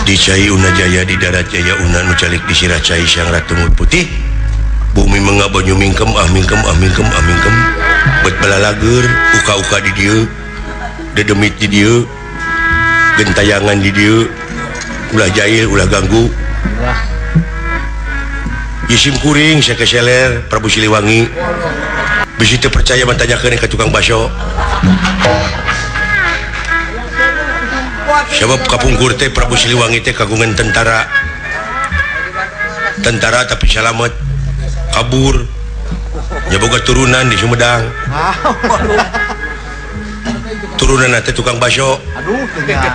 Dicai Una Jaya di darat Jaya Una nucalik di Siracai Sang Ratu Mut Putih bumi mengabanyu mingkem mingkem buat balalager uka-uka di dia dedemit di dia gentayangan di dia ulah jahil ulah ganggu isim kuring saya keseler Prabu Siliwangi bisa percaya mantanyakeun ke tukang baso sebab kapungkur teh Prabu Siliwangi teh kagungan tentara tapi selamat kabur nya boga turunan di Sumedang turunan teh tukang baso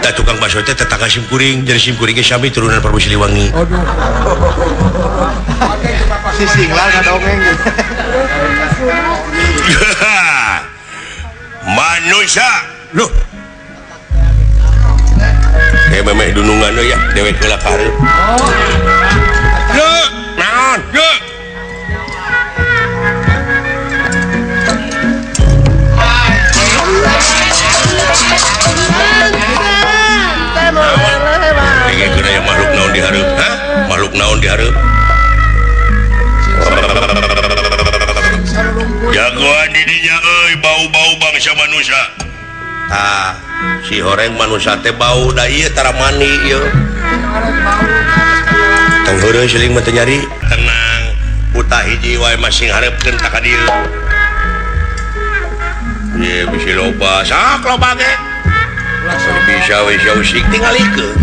da tukang baso teh tetangga sim kuring jadi sim kuring ge sami turunan Prabu Siliwangi sising lah ngadongeng manusia loh memeh dunungan ya dewek heula ka hareup naon makhluk naon di hareup makhluk naon di hareup jagoan di dinya euy bau-bau bangsa manusia si horeng manusia teh bau da ieu tara mani ieu tong heureuy seuling mah teu nyari tenang buta hiji wae masing hareupeun ta ka dieu ye bisi loba sak loba ge bisa we usik tingalikeun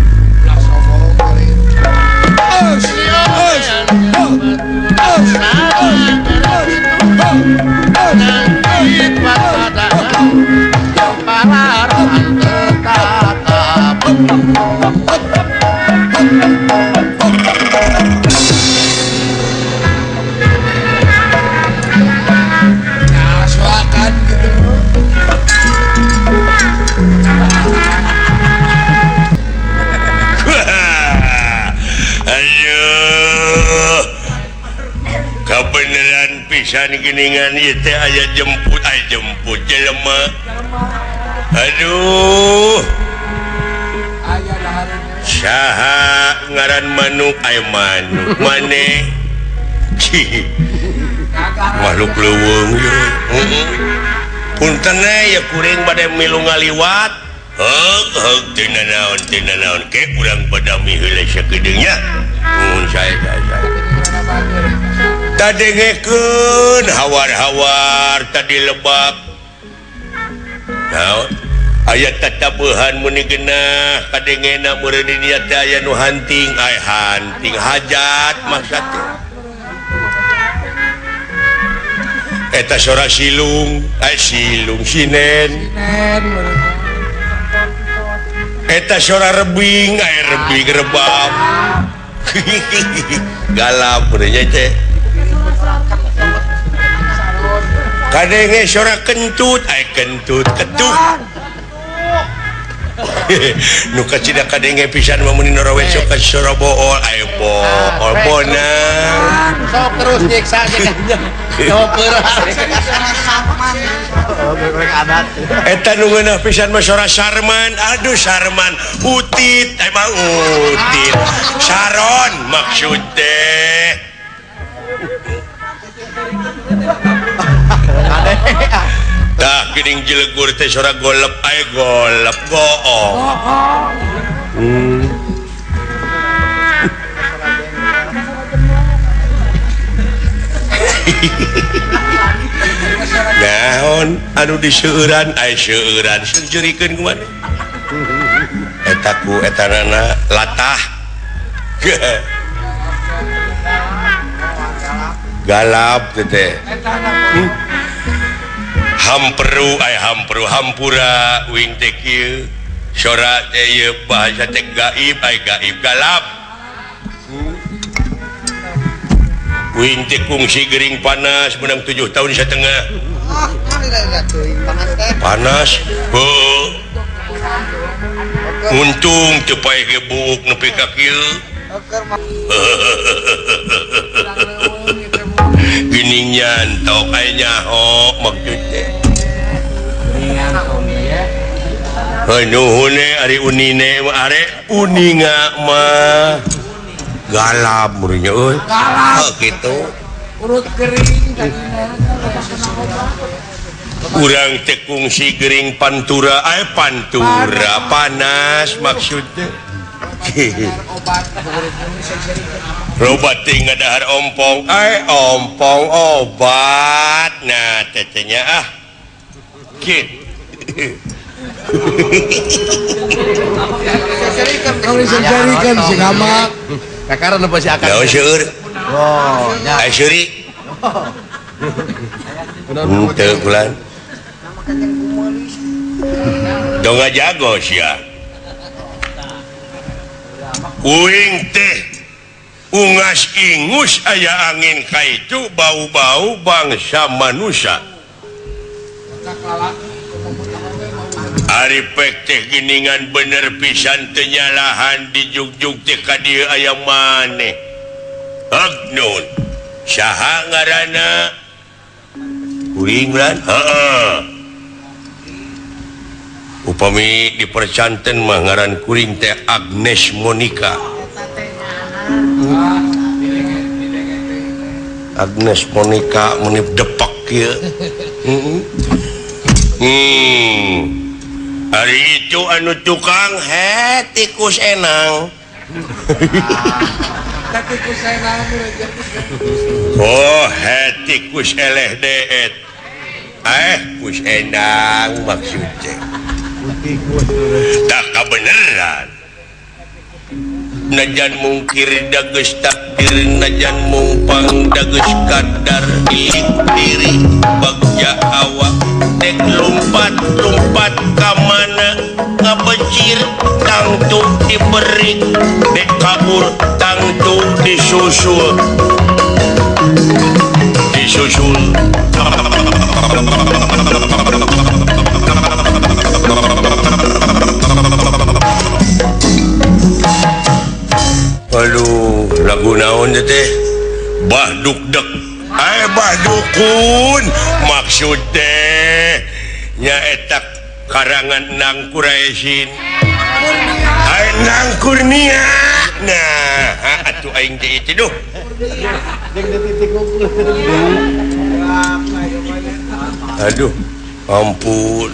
kebenaran pisan geuningan ieu teh aya jemput jelema aduh saha ngaran manuk aya manuk maneh makhluk leuweung punten ya kuring bade milu ngaliwat heug tina naon ke urang badami heula sakedeungnya mun saya tadengekeun hawar-hawar tadi lebak naon aya tatabeuhan muni geunah kadengena meureun dinya teh aya nu hunting hajat maksud eta sora silung sinen eta sora rebing rebing rebab galap nya teh kadenge sora kentut ketuk nu kacida kadenge pisan mah mun nora we sok ka sora bool aya bool bonang sok terus nyiksa sok adat eta nu ngeunah pisan mah sora sarman aduh sarman utit emang utit saron maksud teh dah geuning jelegur teh sora golep aya golep goong naon anu diseueuran aya seueuran seujeurikeun kumaha eta ku etanana latah galap teh hampura wing teh kieu sora teh ieu bahasa teh gaib galap wing teh kungsi gering panas menang 7 tahun setengah panas untung teu paeh gebuk nepi ka kieu geuning nyantok aya nyaho maksudnya Ari unine are uninga mah galap murinya euy. Gitu. Urut kering Urang tekung si gering pantura pantura panas maksudnya. Obat tinggal dahar ompong ompong obat nah tetenya gitu. kalau disejarikan si gamak Kakaran apa sih akan? Naon seueur? Oh, nya. Syuri. Teu kulan. Dong jago sia. Uing teh ungas ingus aya angin kaitu bau-bau bangsa manusia. Ari pek teh giningan bener pisan teu nyalahan di jugjug teh ka dieu aya maneh. Agnon. Saha ngaranna? Uing lan? Heeh. Upami dipercanten mah ngaran kuring teh Agnes Monica. Agnes Monica menip depak kieu. Hari itu anu tukang tikus enang. Oh tikus eleh deet. Kus enang maksudnya. Tak kebenaran. Najan mungkir dages takdir najan mumpang dages kadar ilik diri bagja awak dek lompat kamana ngabecir tangtu diberi dek kabur tangtu disusul aduh lagu naon teh bahduk dek bahdukun maksud teh nyaeta karangan Nang Quraisyin Nang Kurnia nah atuh aing teh itu duh aduh ampun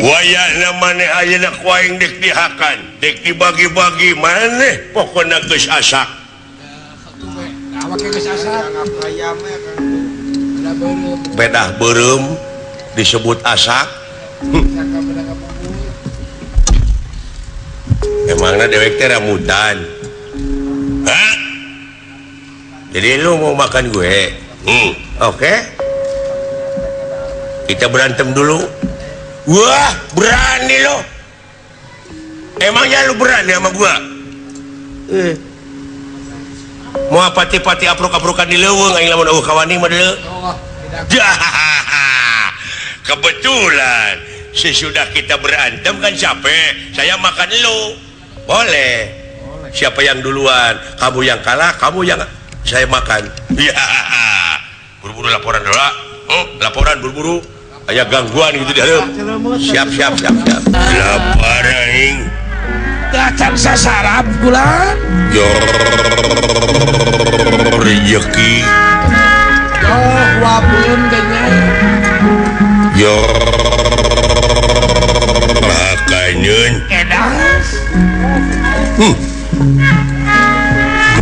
wayahna maneh ayeuna ku aing dek dihakan dek dibagi-bagi maneh pokona geus asak bedah beureum disebut asak emangna dewek teh rambutan hah jadi lu mau makan gue oke. Kita berantem dulu. Wah, berani lo. Emangnya lu berani sama gua? Mau pati-pati aprok-aprokan di leuweung aing lamun eueuh kawani mah deuleu. Kebetulan sesudah kita berantem kan capek. Saya makan lu. Boleh. Siapa yang duluan? Kamu yang kalah, kamu yang saya makan. Ya. Buru-buru laporan dulu. Laporan buru-buru. Aya gangguan gitu di hareup. Siap. Lapar aing. Dacan sasarap bulan. Rezeki. Wabun kayaknya. Makanun. Edas.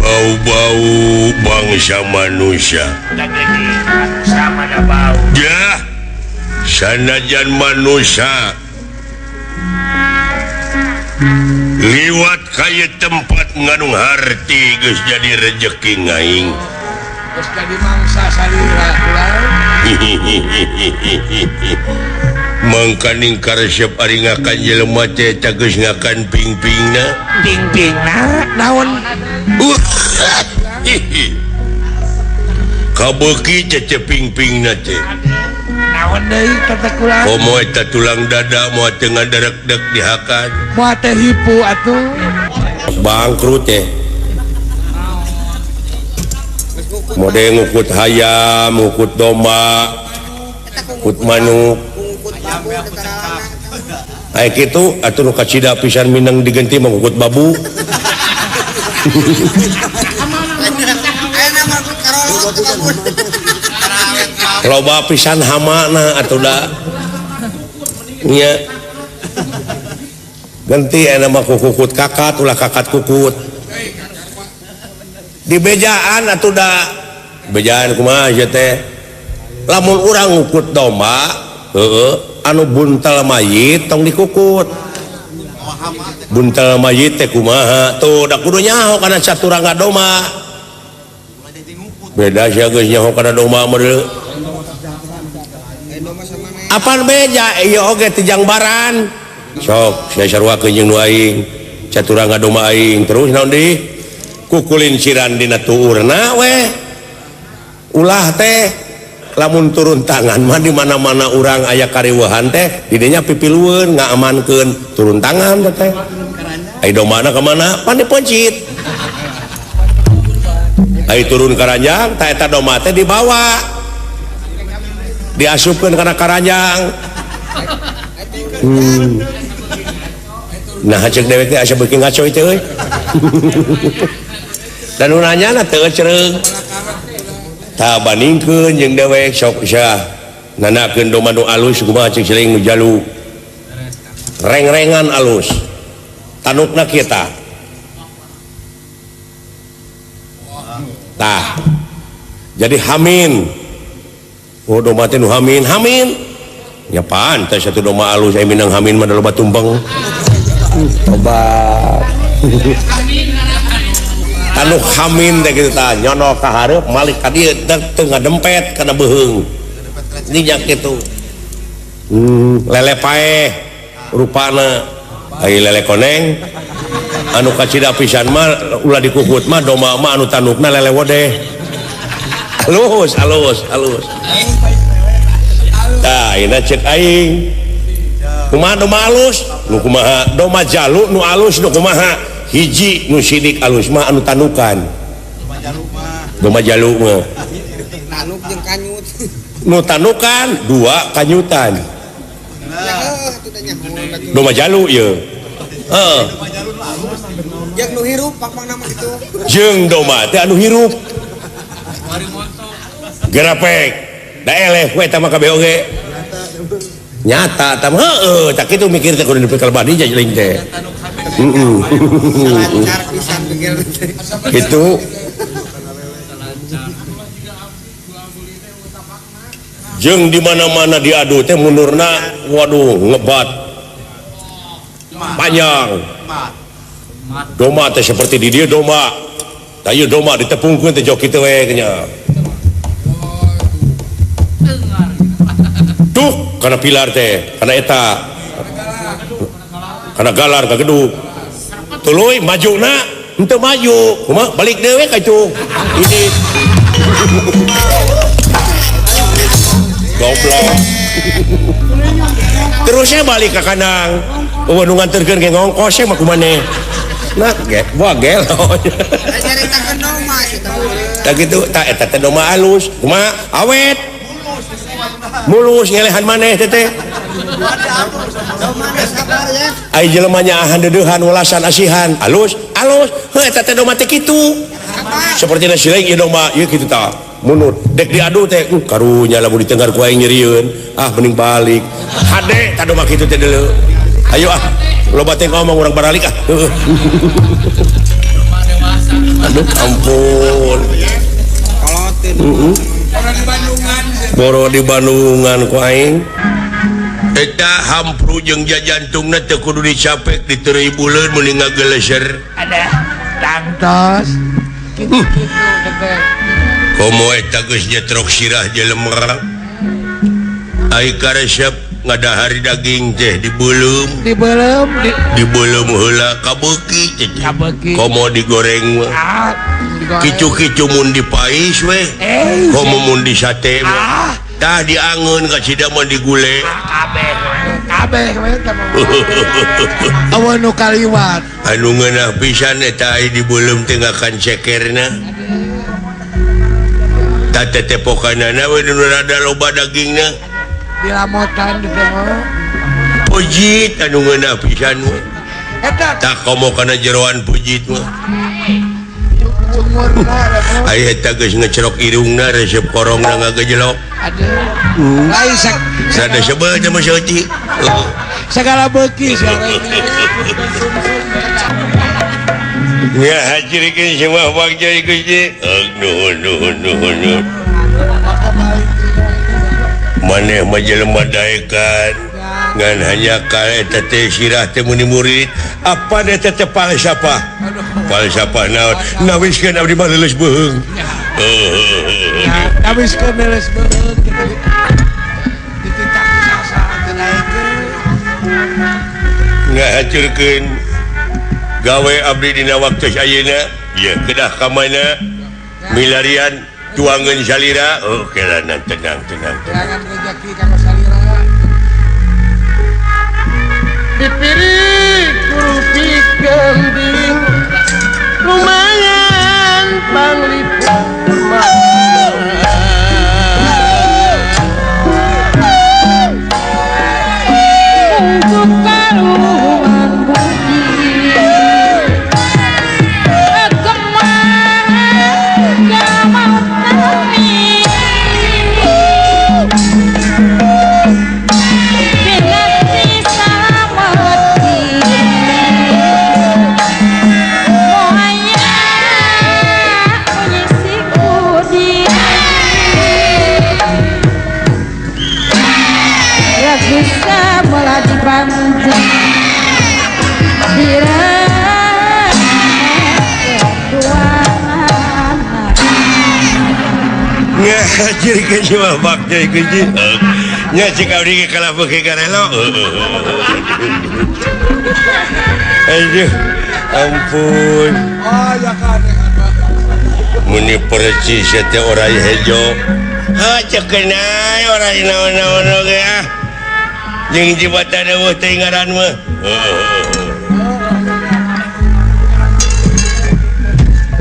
Bau-bau bangsa manusia. Sama ada bau. Ya. Sanajan manusia liwat kaya tempat ngandung harti geus jadi rezeki ngaing Terus jadi mangsa salira ulang. mangkaning karesep ari ngakan jelema teh eta geus ngakan ping-pingna Ping-pingna naon? kabeuki cece ping-pingna teh Naon deui kata kula? komo eta tulang dada moal teu ngaderek-dek dihakan Moal teh hipu atuh. bangkrut teh mode ngukut hayam ngukut domba ngukut manuk aya kitu atuh nu kacida pisan minang diganti mangukut babu loba pisan hamana atuh da nya ganti aya mah kukut kakat ulah kakat kukut di bejaan atuh da bejaan kumaha ieu teh lamun urang ngukut domba anu buntal mayit tong dikukut buntal mayit teh kumaha tuh da kudu nyaho kana saturangga domba beda sia geus nyaho kana domba mah apaan beja ieu oge tijang baran sok saya saruakeun jeung nu aing caturangga domba aing terus naon deui kukulin siran dina tuurna we ulah teh lamun turun tangan mah di mana-mana urang aya kariweuhan teh di dinya pipilueun ngaamankeun turun tangan teh ai domana ka mana pan dipencit ai turun karanjang tah eta domba teh dibawa diasupkeun kana karanjang nah cek dewek teh asa beuki ngaco teh euy dan nanya teu cereung tah bandingkeun jeung dewek sok sia nanakeun domba nu alus kumaha cek ciling nu jalu reng-rengan alus tanukna kita tah jadi hamin oh domba teh nu hamin nya pantes satu domba alus aya minang hamin mah da loba tumpeng obat anu hamin teh kitu tah nyono ka hareup malik ka dieu teu ngadempet kana beuheung nya kitu lele paeh rupana ai lele koneng anu kacida pisan mah ulah dikukut mah domba mah anu tanukna lele wodeh halus tah ina cek aing kumaha domba alus nu kumaha domba jalu nu alus nu kumaha hiji nu sidik alus mah anu tanukan domba jalu mah tanuk jeung kanyut nu tanukan dua kanyutan domba jalu ieu jeung nu hirup pakmang nama kitu jeung domba teh anu hirup gerapek da eleh we tah mah kabeh oge nyata tah heueuh tak kitu mikir teh kudu dipikir badi jeung teh itu jeung di mana-mana diadu teh mundurna waduh ngebat panjang domba teh seperti di dieu domba tah ieu domba ditepungkeun teh jok kitu we nya tuh kana pilar teh kana eta kana galar ka gedung tuluy majuna henteu maju kumaha balik dewe ka itu ini goblok terusnya balik ke kandang nu nganterkeun ke ngongkos mah kumaneh nah gua gelo nyaritakeun domba tah kitu tah eta teh domba alus kumaha awet mulus ngelehan maneh teh ai jelema nya handeudehan welasan asihan alus heuh eta teh domba teh kitu seperti na sileung ieu domba ieu kitu tah munut dek diadu teh karunya lamun ditenggar ku aing nyerieun mending balik hade tah domba kitu teh deuleu ayo loba teh ngomong urang baralik aduh ampun boro di Bandungan ku aing eta hampru jeung jajantungna teu kudu dicapek diteureuy buleun mun ngageleser ada tangtos gitu teh komo eta geus nyetrok sirah jelema ai karesep ngadahari daging teh dibeuleum heula kabeuki komo digoreng kicu-kicu mun dipais we komo mun disate tah diangeun ka cida mah digule kabeh we awan nu kaliwat anu ngeunah pisan eta ai dibeuleum teh ngakan cekerna tah tetepokanana we nu rada loba dagingna dilamotan di tengah pujit anu ngeuna pisan mah. Eta Tak komo kana jeroan pujit mah. umurna Aya eta geus ngecerok irungna resep korongna ngagejelok. ada. Lain Sada sebel sama Syoti. segala beuki sore. Ya hajirikeun semua wajah Gusti. Nuhun. Maneh mah jelema daekan. Ngan hanya ka eta teh sirah teh muni murid. Apa da teh falsafah? Falsafah naon? Nawiskeun abdi mah leuleus beung. Habis ke beres beut dititak sasa dinaikeun. Ngahacurkeun gawe abdi dina waktu ayeuna. Ya kedah ka mana? Milarian tuangan salira. Oh kelana tenang. Jangan rezeki kanggo salira. Dipiri kurupi kembing lumayan panglipur untuk karuan budi kemana mau kami dengan sisa mati mohanya menyisi budi ya bisa meladi panjang Ngahacurkeun semua waktu Gusti. Nya cik abdi kalah beuki karelo. Aduh, ampun. Oh ya kan. Muni percis teh orai hejo. Ha cekeunai orai naon-naon oge ah. Jeung jibatan eueuh teh ngaran mah.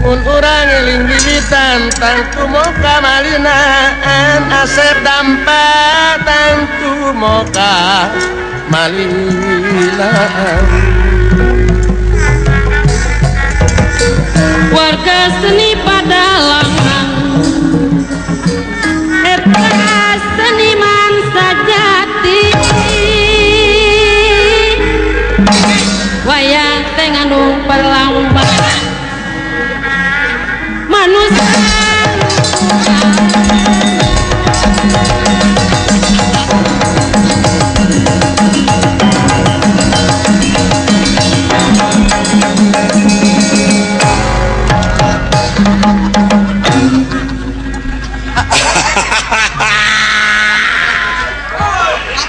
mun urang eling bibitan tangtu moka malinaan asep dampa tangtu moka malinaan warga seni Padalangan eta seniman sajati wayang teh ngandung perlambang manusia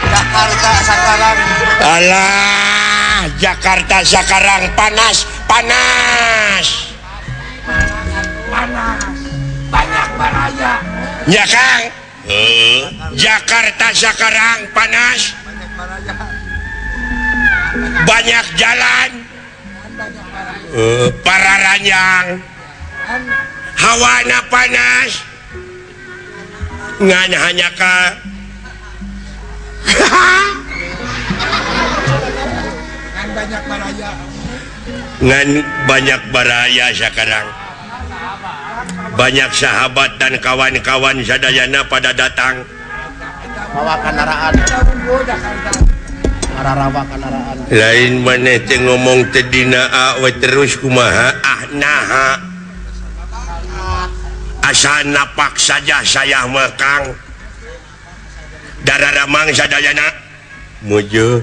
Jakarta sekarang Alah, Jakarta sekarang panas. Banyak baraya. Ya Kang. Jakarta sekarang panas. Banyak jalan. Para ranjang. Hawana panas. Ngan hanya ka. Kan banyak baraya. Ngan banyak baraya sekarang. Banyak sahabat dan kawan-kawan sadayana pada datang. bawa kendaraan ararawa kendaraan Lain maneh teh ngomong teh dina awe terus kumaha naha. Asal napak saja saya mah Kang. Dararamang sadayana. Mujo.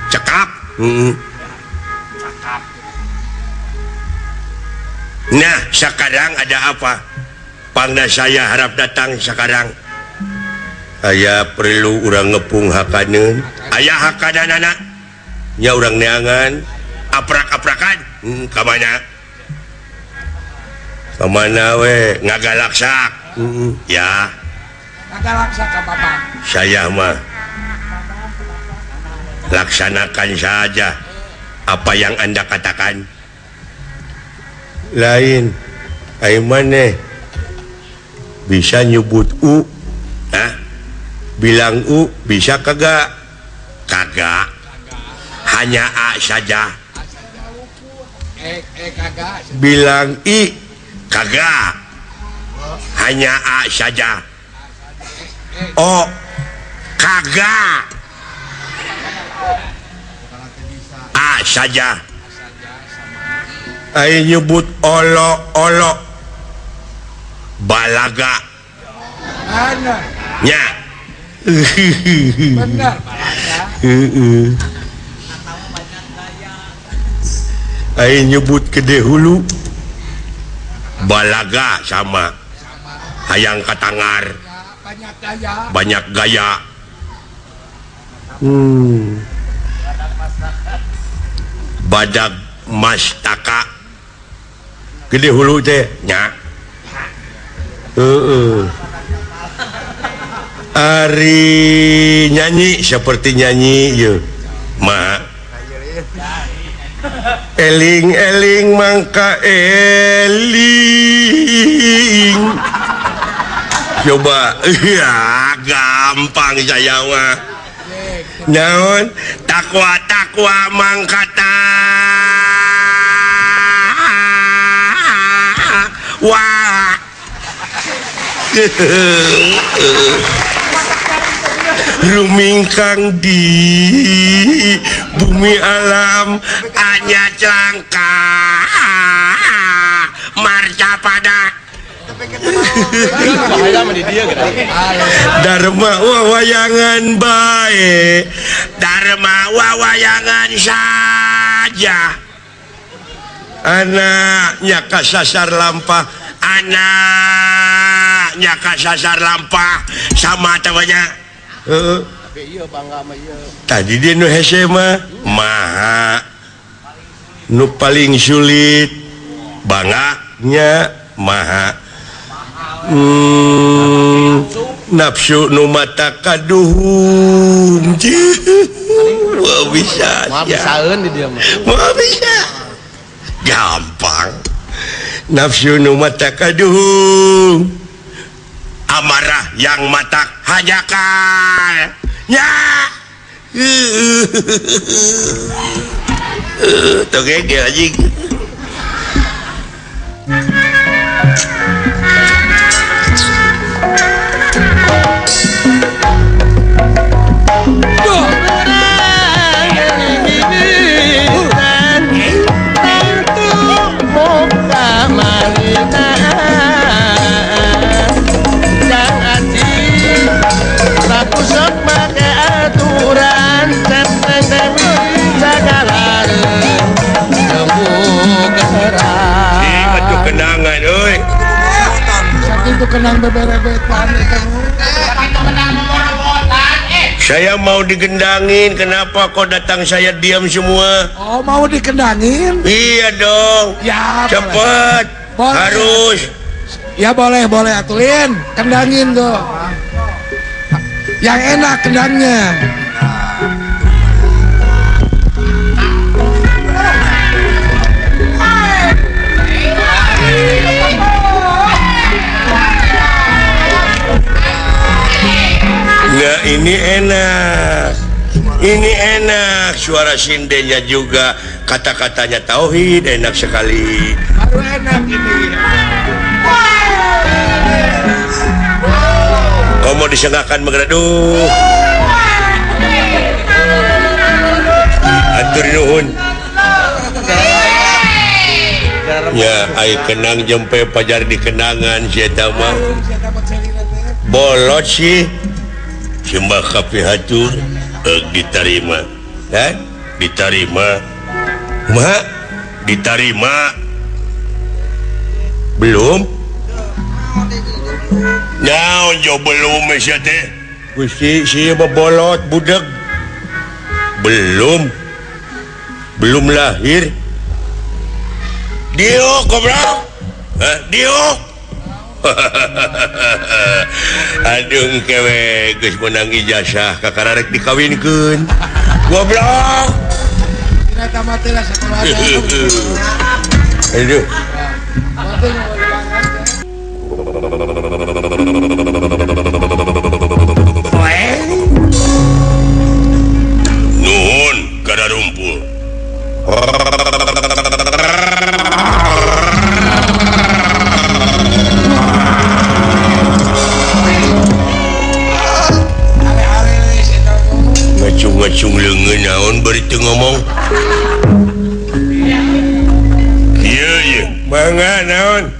Cekap. Nah, sekarang ada apa? Pangna saya harap datang sekarang. Aya perlu urang ngepung hakaneun. Aya hakadanana. Nya urang neangan aprak-aprakan. Ka mana? Ka mana we? Ngagalaksak. Ya. Nagalaksa ka Bapak. Saya mah laksanakan saja apa yang Anda katakan. Lain ai maneh bisa nyebut bilang bisa kagak hanya A saja. Kagak. Bilang I kagak, hanya A saja. O kagak, A saja. Ayo nyebut olo balaga Mana? nya. Benar, balaga. Ayo nyebut gede hulu balaga sama hayang katangar Banyak gaya. banyak gaya. Badag mastaka gede hulu teh nya. Ari nyanyi seperti nyanyi ya ma eling mangka eling coba ya gampang saya mah naon takwa mangkata wah rumingkang di bumi alam hanya celangka marca pada Dharma wawayangan bae Dharma wawayangan saja anaknya kasasar lampah anaknya kasasar lampah sama tawanya. Tadi dia nu hese mah maha nu paling sulit banganya maha nafsu nu mata kaduhum wah bisa bisaeun di dia mah. wah bisa gampang nafsu nu mata kaduhum amarah yang mata hajakal ya tuh kayak dia anjing. Kenangan, oi. Itu kenang beberebetan itu. Saya mau digendangin, kenapa kok datang saya diam semua? Oh, mau dikendangin? Iya dong. Ya, cepet. Boleh. Harus. Ya boleh atulin, kendangin tuh. Yang enak kendangnya. Nggak, ini enak suara sindenya juga, kata-katanya tauhid enak sekali. Baru enak ini. Kau mau disengakan mengereduh atur nuhun ya ai kenang jempe pajar di kenangan si eta mah bolot sih simbah kapi hatur diterima diterima mak diterima belum naon jo belum sia teh Gusti si bolot budak belum lahir diok goblok diok aduh kewe geus menang ijazah kakararek dikawinkeun goblok Dina tamateu lah sekolah. aduh nuhun kada rumput acung leungeun naon bari teu ngomong. Iya mangga naon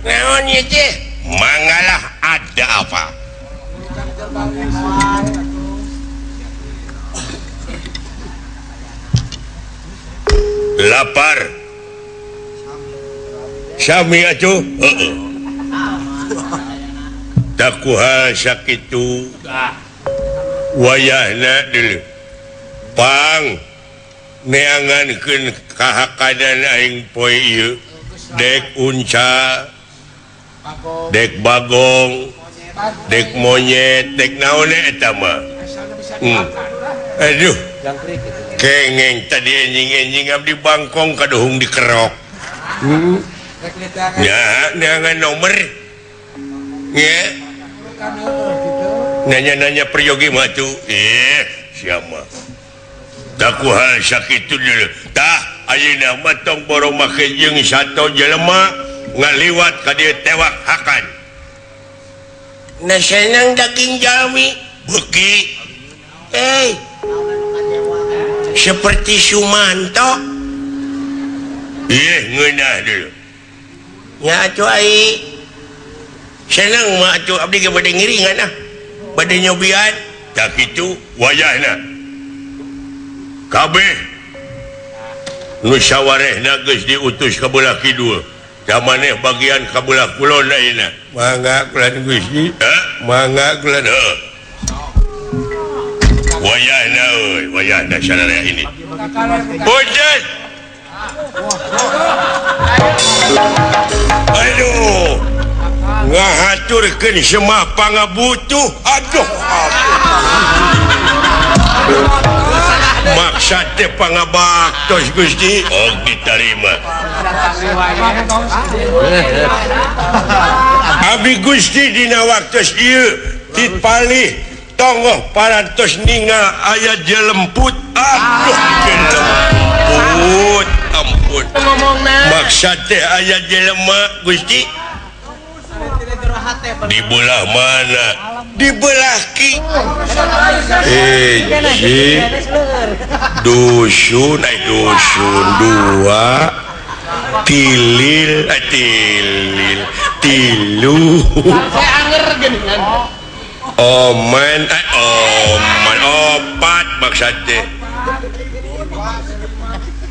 ieu teh manggalah ada apa. Lapar sami atuh tak kuhal sakitu wayahna deuleu pang neangankeun kahakadan aing poe ieu dek unca dek bagong dek monyet dek naon eta mah aduh kengeng tadi enjing-enjing abdi bangkong kaduhung dikerok ya neangan nomor ya nanya-nanya peryogi mah tuh siapa tak kuhal sakitu dulu tah ayeuna mah tong boro make jeung sato jelema ngaliwat ka dieu tewak hakan nasenang daging jalmi beuki seperti Sumanto ngeunah dulu nya atuh ai senang mah atuh abdi ge bade ngiringan bade nyobian tak kitu wayahna kabeh nu sawarehna geus diutus ka belah kidul da maneh bagian ka belah kulon ayeuna mangga kulan Gusti mangga kulan wayahna euy wayahna sararea ini punten aduh ngahaturkeun semah pangabutuh aduh maksud teh pangabaktos Gusti ditarima abdi Gusti dina waktos ieu dipalih tonggoh parantos ningal aya jelemput aduh jelemput ampun maksud teh aya jelema Gusti di belah mana di belah ki dusun dua tilil tilu oman opat maksudnya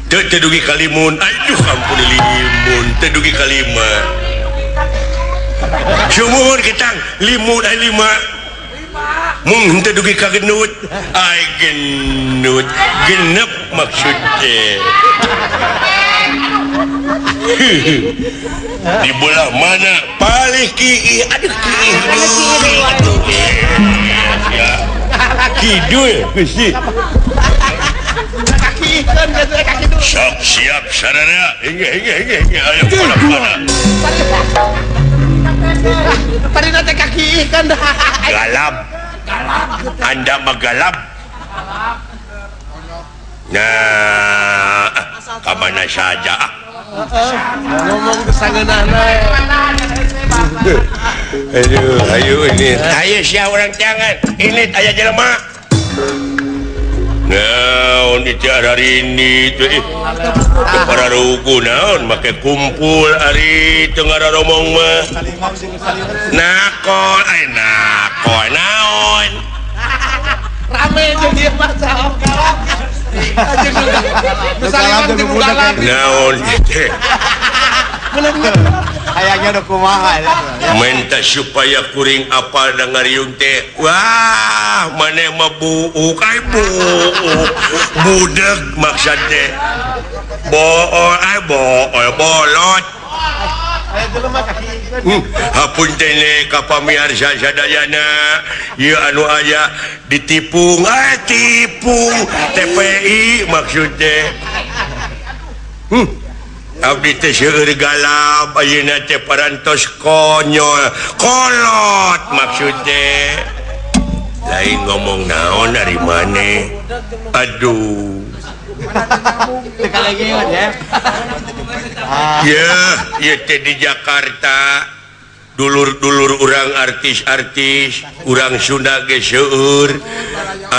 tedugi kalimun aduh ampun limun tedugi kalimat sumuhun kitang limun ay lima mung tedugi kagenut ay genut genep maksudnya di belah mana paling kiih aduh kidul Gusti sok siap sarana hingga ayo pada Parina teh kaki ikan dah. galap anda magalap nah kamana saja ngomong kesangeunana ayo ini ayo sia orang jangan ini aya jelema naon itu hari ini tuh para rugu naon make kumpul ari teu ngararomong mah nakol naon rame jadi baca naon teh kayaknya udah kumaha minta supaya kuring apal dangariung teh wah maneh mah buuk ay buuk budeg maksud teh bolot hapun teh ka pamirsa sadayana ieu anu aya ditipung tipung TPI maksud teh abdi teh seueur galap ayeuna teh parantos konyol kolot maksud teh lain ngomong naon dari maneh aduh ya teh di Jakarta dulur-dulur urang artis-artis urang Sunda ge seueur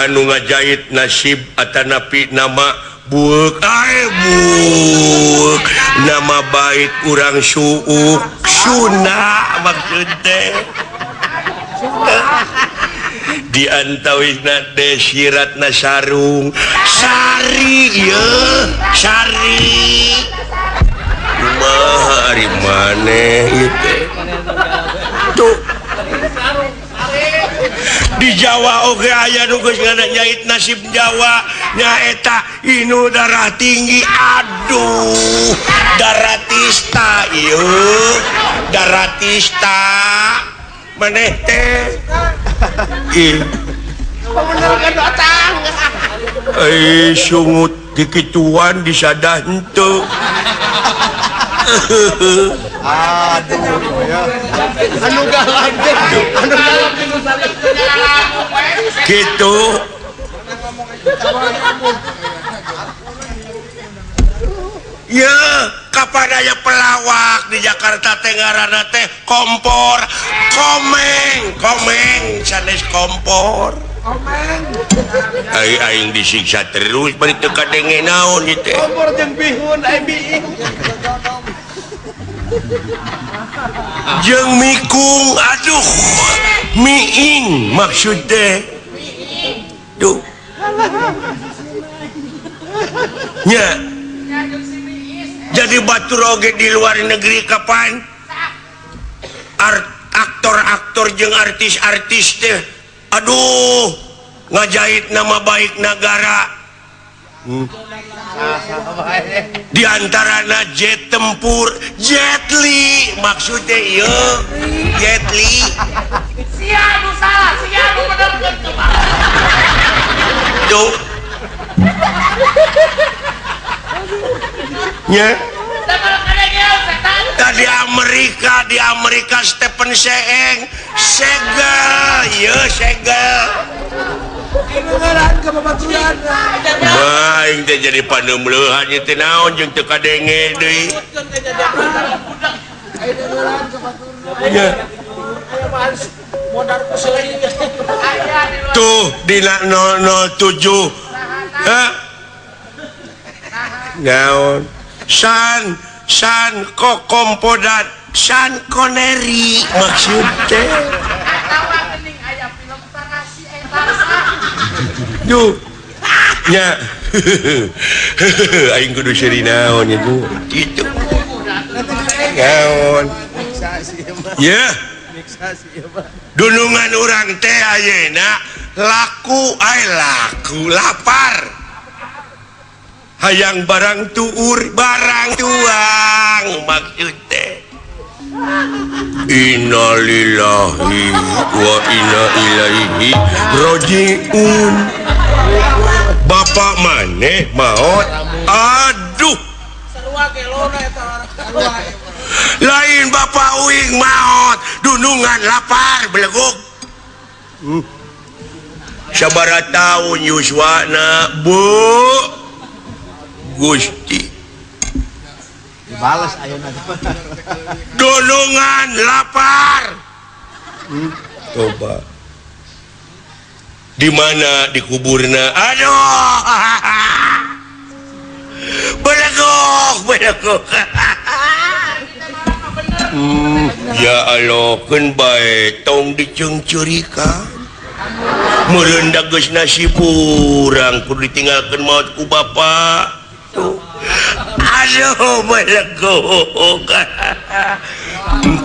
anu ngajait nasib atanapi nama buek nama baik urang suuk Sunda maksud teh di antawisna desiratna sarung sari ya sari kumaha ari maneh itu tuh di Jawa oge aya nu geus ngajait nasib Jawa nyaeta inu darah tinggi aduh daratista ieu daratista maneh teh ih bener kan datang sungut dikituan disadah henteu aduh ya anu galak teh anu galak gitu ya kapan aya pelawak di Jakarta Tenggara teh kompor komeng sanes kompor aing disiksa terus bari teu kadenge naon ieu teh kompor jeung bihun ai biing jeung mikung aduh miing maksud teh tuh nya jadi batur oge di luar negeri kapan aktor-aktor jeung artis-artis teh aduh ngajait nama baik negara di antarana jet tempur Jet Li maksudnya iya Jet Li sia nu salah sia nu bener tuh nya di Amerika Stephen Seeng segel ya segel baik teh jadi paneumleuhan ieu teh naon jeung teu kadenge deui tuh dina 007 hah naon san kokompodat san koneri maksud teh duh nya aing kudu seri naon itu gitu naon ya dunungan urang teh ayeuna laku lapar hayang barang tuur barang tuang maksud teh innalillahi wa inna ilaihi rajiun bapak maneh maot aduh lain bapak uing maot dunungan lapar beleguk sabaraha taun yuswana bu Gusti dibalas ayeuna dunungan lapar coba di mana dikuburna aduh beleguk ya Allah keun bae tong diceungceurikan meureun da geus nasib urang kudu ditinggalkeun maot ku bapa tuh aduh beleguk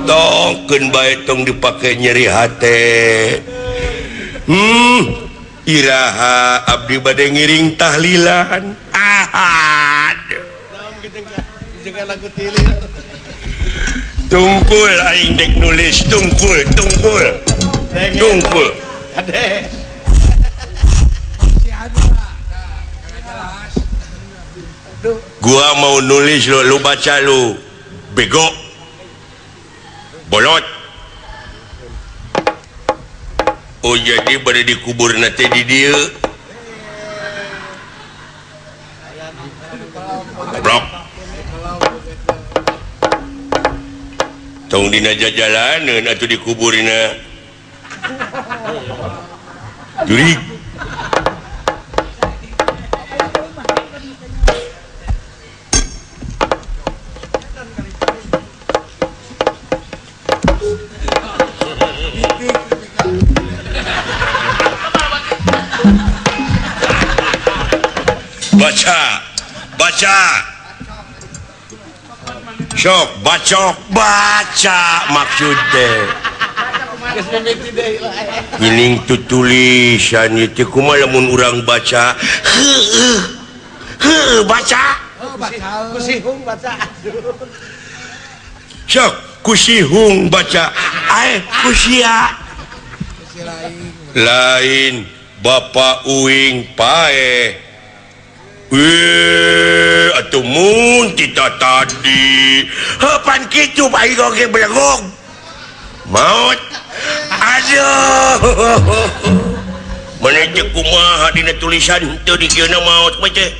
tong keun bae tong dipake nyeri hate iraha abdi bade ngiring tahlilan aduh tungkul aing dek nulis tungkul ade gua mau nulis lu baca lu bego bolot oh jadi pada dikubur nanti di dia goblok tong dina jalanan atau dikuburina jurig baca sok bacok baca maksudnya ini tulisan itu kumaha lamun urang baca baca Kusihung baca. sok kusihung baca kusia lain Bapak Uing pae atuh mun kita tadi pan kitu bae oge belegog maut aduh mana cek kumaha dina tulisan teu dikeuna maut mah teh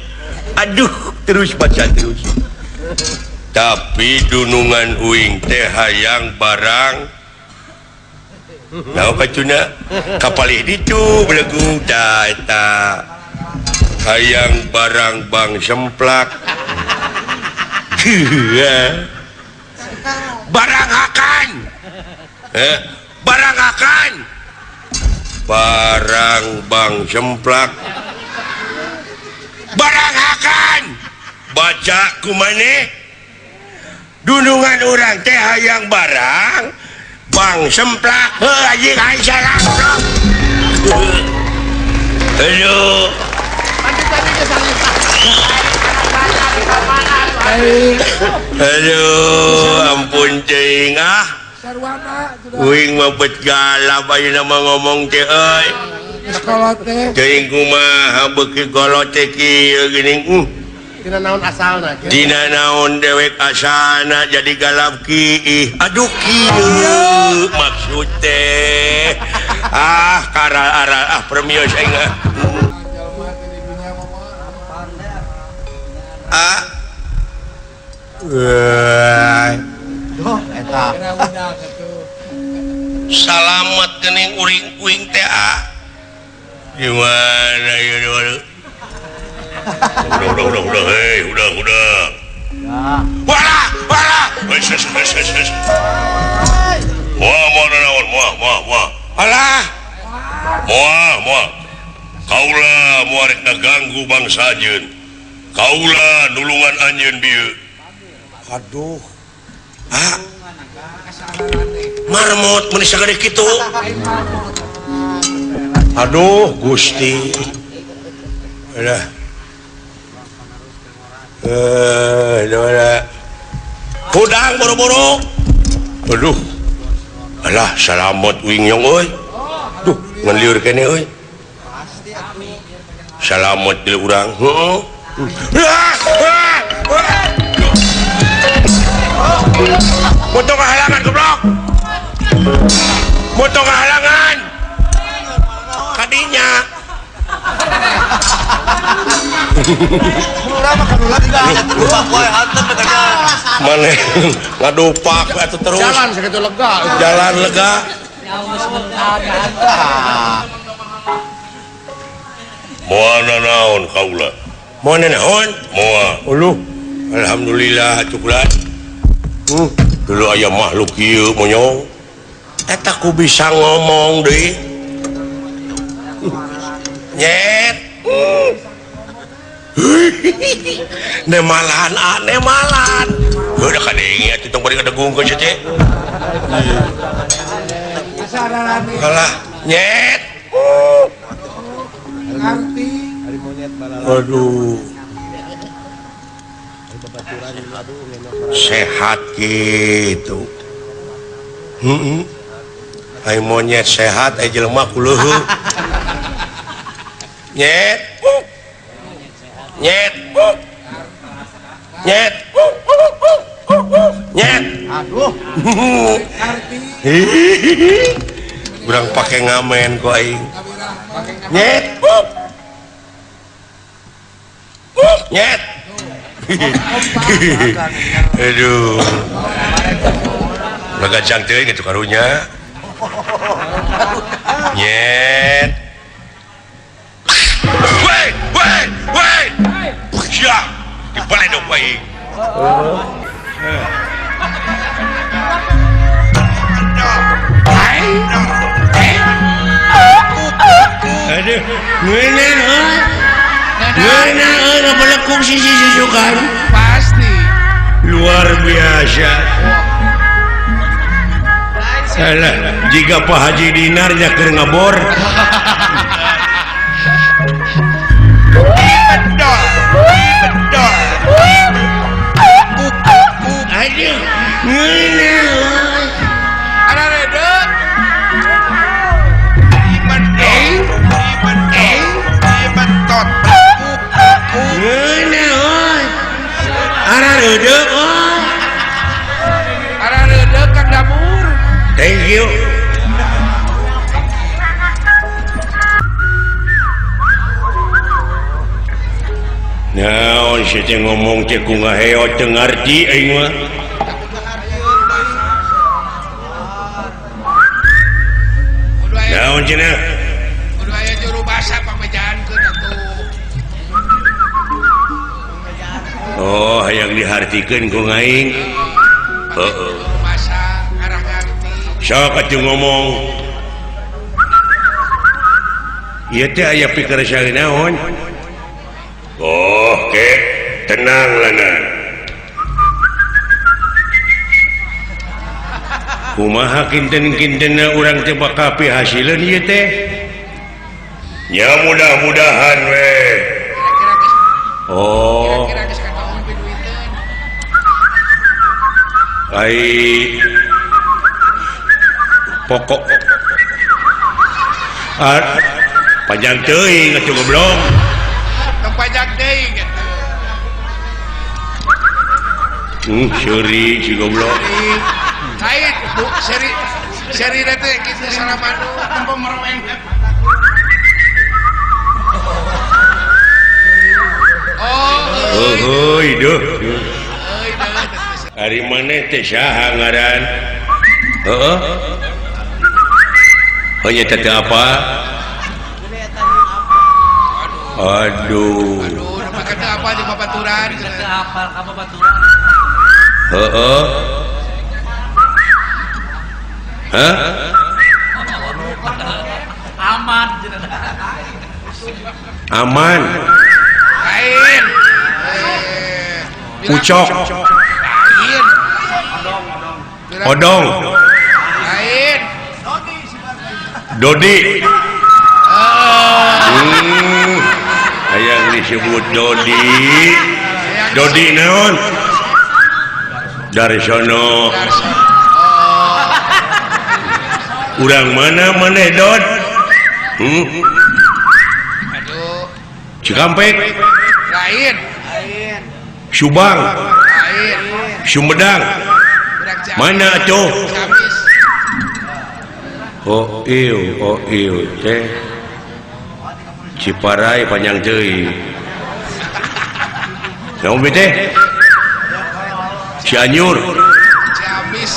aduh terus baca terus tapi dunungan uing teh hayang barang naon kacuna kapalih ditu belegog tah eta hayang barang bang semplak barang akan barang bang semplak barang akan baca kumane dunungan orang teh hayang barang bang semplak anjing aisyah aduh aduh ampun cing sarwana uing mabet galap ayeuna mah ngomong teh euy sekolah teh cing kumaha beuki kolot teh kieu geuning Tina naon asalna? dina naon dewek asalna jadi galap kieu aduh kieu maksud teh karal premios aing Eta. Salamet geuning uring-uing teh gimana ya udah hei udah wala moal naon moal alah moal kaula moal rek ngaganggu bangsa ajeun kaula nulungan anjeun bieu aduh marmot mun sagede kitu aduh Gusti udah hudang boro-boro aduh alah salamet uing nyong euy duh ngan lieur kene euy salamet di urang heeh moto kehalangan goblok moto kehalangan kadinya mana ngadupak atau terus Jalan segitu lega. jalan lega moal naon kaula moal naon moal uluh alhamdulillah cuklat dulu aya makhluk ieu monyong eta ku bisa ngomong deui nyet nemalan nemalan udah kadenge atuh tong bari kadegungkeun sia teh kalah nyet ngerti aduh sehat gitu ai monyet sehat ai jelema kuleuh nyet nyet nyet nyet Aduh. urang pake ngamen ku aing nyet nyet aduh ngagancang teuing itu karunya nyet wait ya dibalik dong baik aduh ngena pelekuk sisi susukan Pasti. luar biasa salah jika Pak Haji Dinarnya keur ngabor Bedol. aduh ngena Ada redek. Ibentot. ngena ara redek Ada redek Kang Damur. thank you naon sih teh ngomong teh ku ngaheo teu ngarti aing mah Kudu aya naon cenah juru bahasa pamejaankeun atuh. oh hayang dihartikeun ku aing heeh Juru bahasa arah ngarti. sok atuh ngomong ieu teh aya pikir saha naon oh ke tenang lana kumaha kinten-kintenna urang teh bakal pihasileun ieu teh nya mudah-mudahan we Kira-kira geus oh kira-kira geus kataon piduiteun. ai pokok panjang teuing atuh goblok Tong pajak deui gitu. seuri si goblok Lain, Bu, seri teh kitu salamanu tembung mereng. Oh, Duh. euy Ari maneh teh saha ngaran? Heeh. Oh nya teh apa? Aduh. nama kata apa di babaturan? hafal ka babaturan. Heeh. Hah? Aman cenah. Aman. Lain. Pucok. Lain. Odong. Lain. Dodi. Hayang disebut Dodi. Dodi naon? Dari sono. Urang mana maneh Dod? Aduh. Cikampek, Lain. Subang, Lain. Sumedang. Budak Ciamis. Mana tuh? Ciamis. Oh ieu teh Ciparai panjang teuing. Naon teh? Cianjur. Ciamis.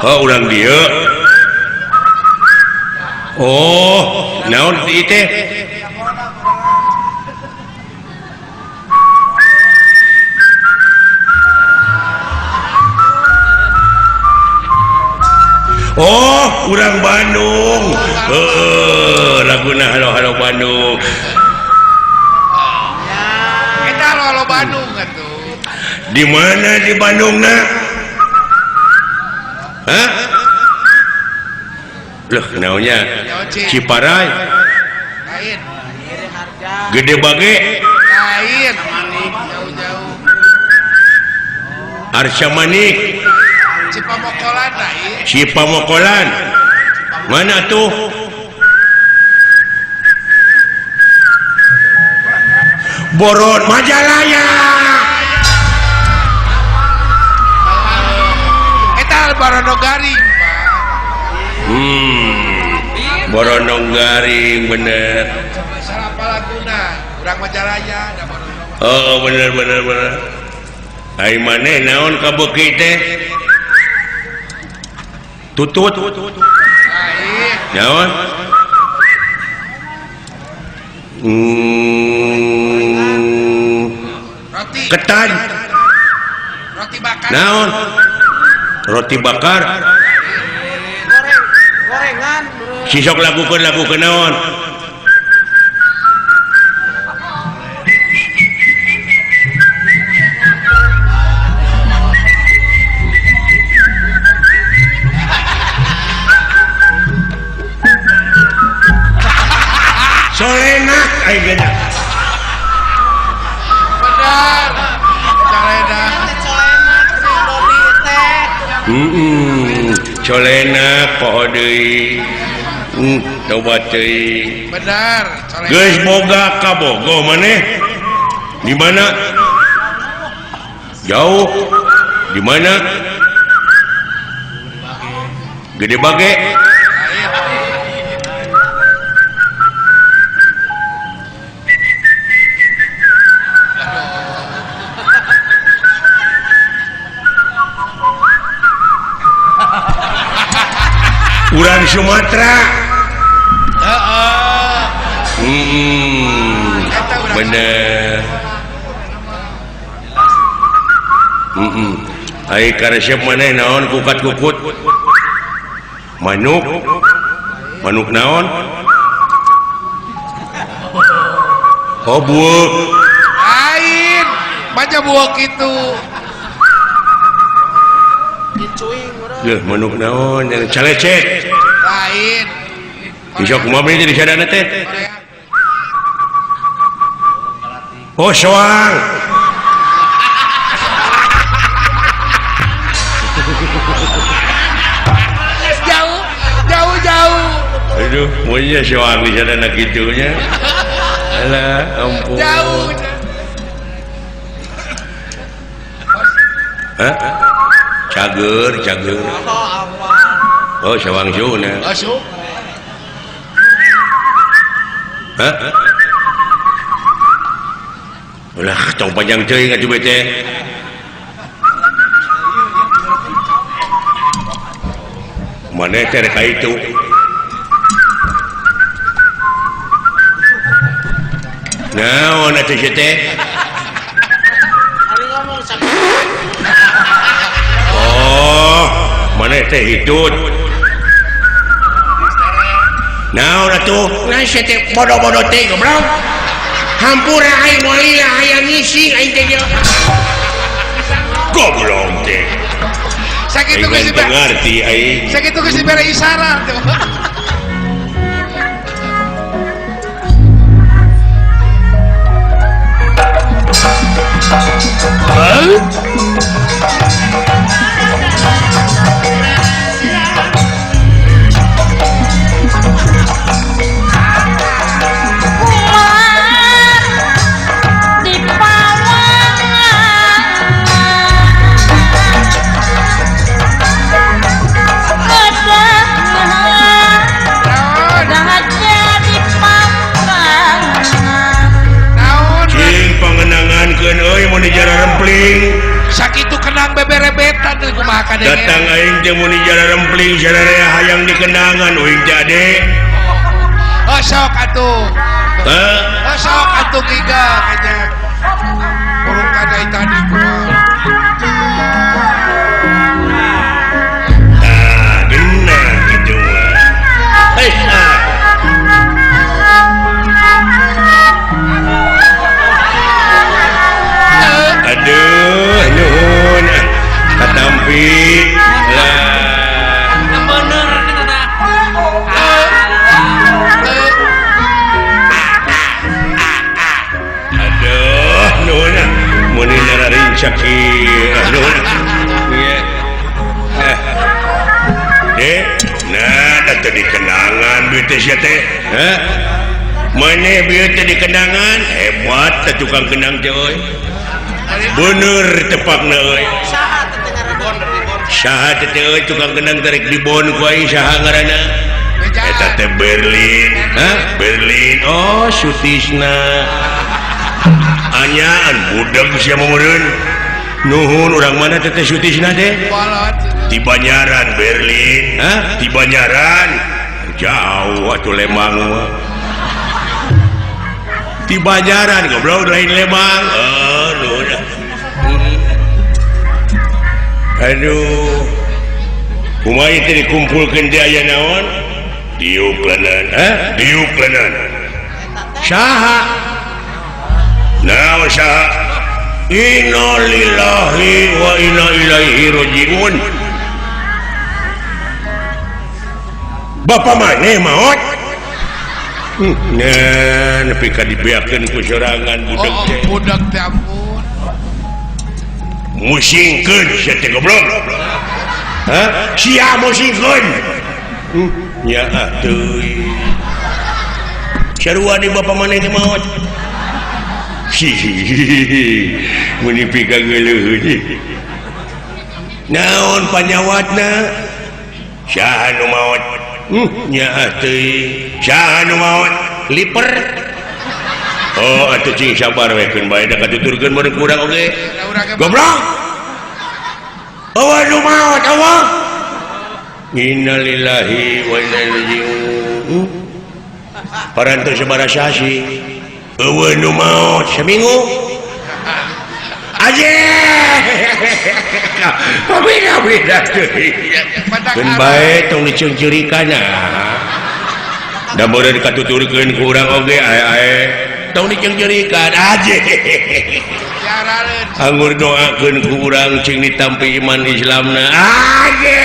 Oh urang dieu. Oh, naon di teh? Oh, urang Bandung. Laguna halo Bandung. Eta lo Bandung atuh. Di mana di Bandung nak? Hah? Loh, naonnya? Ciparai, Lain. Gede Bage, Lain. Jauh-jauh. Arca Manik, Cipamokolan lain. Cipamokolan. Mana tuh? Boron Majalaya. Eta Barondogaring. Borononggaring bener. Salah Palatuna. Urang Majalaya da Barondogaring. Oh bener. hai maneh naon kabeuki teh tutut Lain. naon Roti. ketan Roti bakar. naon roti bakar Gorengan. sisok lakukan naon solenak ayeuna Benar. Calena. colenak poho deui tobat deui Benar. Calena. geus boga ka Bogo maneh di mana jauh di mana Gede Bage urang Sumatera Heeh. Eta urang. bener ai karesep maneh naon kukat-kukut manuk naon buuk Lain. Baca buah gitu. manuk naon yang calecet Lain. isok mobil jadi sadana teh Korea. soang Jauh. Jauh jauh. aduh monya soang di sadana gitunya alah ampun Jauh. hah cager oh soang Suna Masuk. hah ulah tong panjang teuing atuh teh maneh teh rek itu naon atuh teh oh maneh teh hitut naon atuh nah sia teh bodoh-bodoh teh goblok hampura aing moal lila hayang ngisi aing teh goblok teh Sakitu aing geus teu dibere. ngarti aing Sakitu geus dibere isyarat. Di Pawangan Naon? aja di Pawangan Naon? cing pangenangankeun euy mun di jara rempling Sakitu kenang beberebetan teh kumaha ka denge. datang aing teh mun di jara rempling sadaya hayang dikenangan uing teh ade Oh sok atuh. hah Oh sok atuh giga kanya. Urung kadai tadi kumaha. ah genah gitu mah hei aduh nuhun katampi lah Bener gitu dah. aduh nuhun mun nararin kieu nuhun iya deh nah teh dikenangan bieu teh sia teh hah maneh bieu teh dikenangan hebat teh tukang kenang teh euy bener tepakna euy saha teh euy tukang kenang tarik di bon ku aing saha ngaranna eta teh Berlin hah Berlin oh Sutisna anyaan budak sia meureun Nuhun orang mana teteh sutisna deh Bolot. di Banyaran Berlin di Banyaran jauh atuh Lemang mah di Banyaran goblok lain Lemang udah aduh kumaha teh dikumpulkeun di aya naon diuklanan diuklanan saha naon saha inna lillahi wa inna ilaihi rajiun Bapak maneh maot nah nepi ka dibeakeun ku sorangan budak Oh, teh budak teh ampun. musingkeun sia teh goblok sia musingkeun nya atuh sarua di bapak maneh teh maot menipi ka geuleuh naon panyawatna saha nu maot nya atuh saha nu maot liper oh atuh cing sabar we keun bae da katuturkeun bareng kurang oge goblok awa nu maot awa innalillahi wa inna ilaihi rajiun parantos sabaraha sasi eueuh nu maot seminggu aje beda-beda keun bae tong diceungceurikanna da meureun katuturkeun ku urang oge ae-ae tong diceungceurikan aje Siarareun. anggur doakeun ku urang cing ditampi iman Islamna aje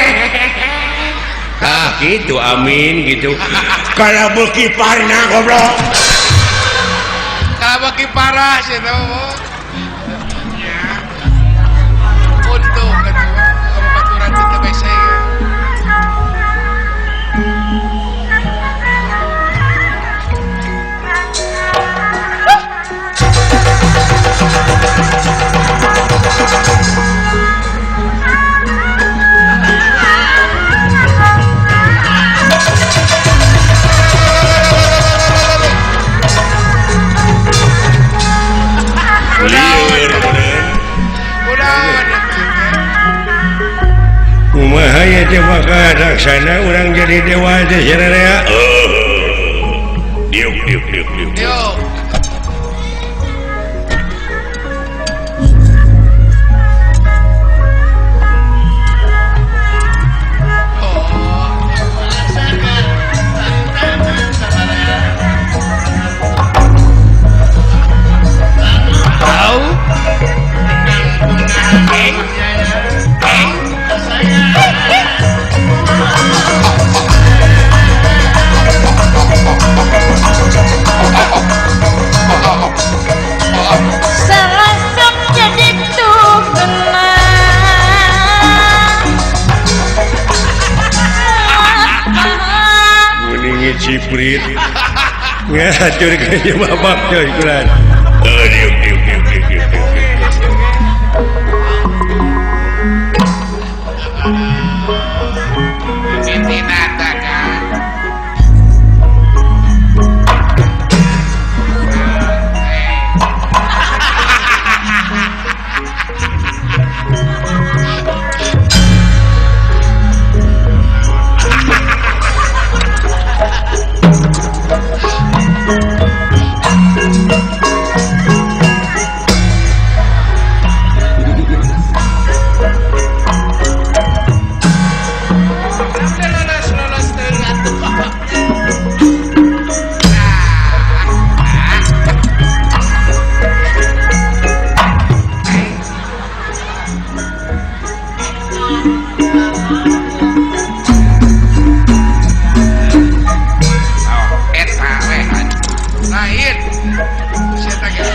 gitu amin gitu kalau beuki parna goblok Kalau bagi parah sih tahu. Untung kan kalau baturan kita biasa. lieur kumaha ya teh bakal laksana urang jadi dewa teh sararea diuk Yuk. Serasap jadi tukenang mendingi ciprit ngatur kaya babak coy kuran diuk Ini nada kan. Lolos dengan eta wehan. Lain. Sia teh ge.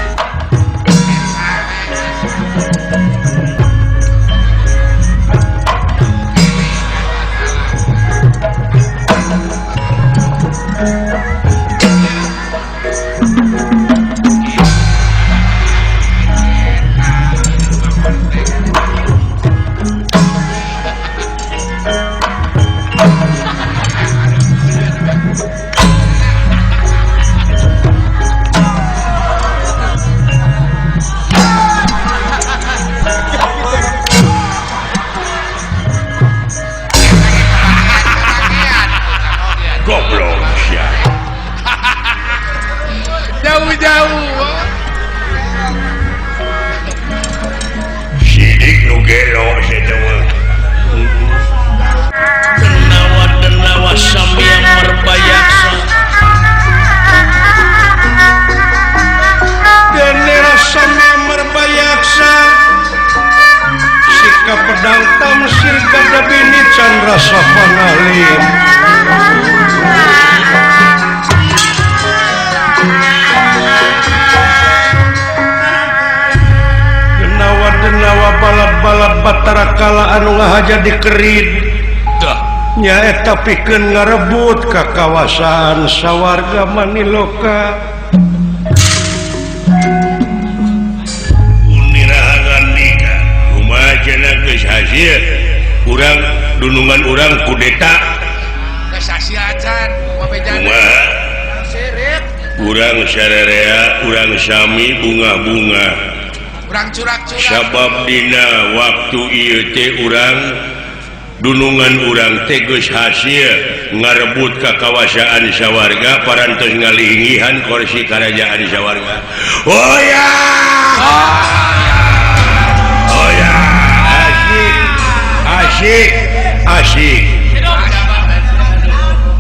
jauh-jauh. sidik nu gelo saya mah. Denawa samia merbayaksa Denera samia merbayaksa sikap pedang tamsir gada bini Chandra Sapangalim. Denawa balap-balap batara kala anu ngahaja dikerid nyaeta pikeun ngarebut ka kawasan sawarga Maniloka. Unirahangan nikah kumaha cenah geus hasil urang dunungan urang kudeta Geus hasil acan, mabejana. kumaha Sirik, urang sarerea urang sami bunga-bunga urang curak-curak. sabab dina waktu ieu teh urang dunungan urang teh geus hasil ngarebut kakawasaan sawarga parantos ngalinggihan kursi kerajaan sawarga. Oh ya asik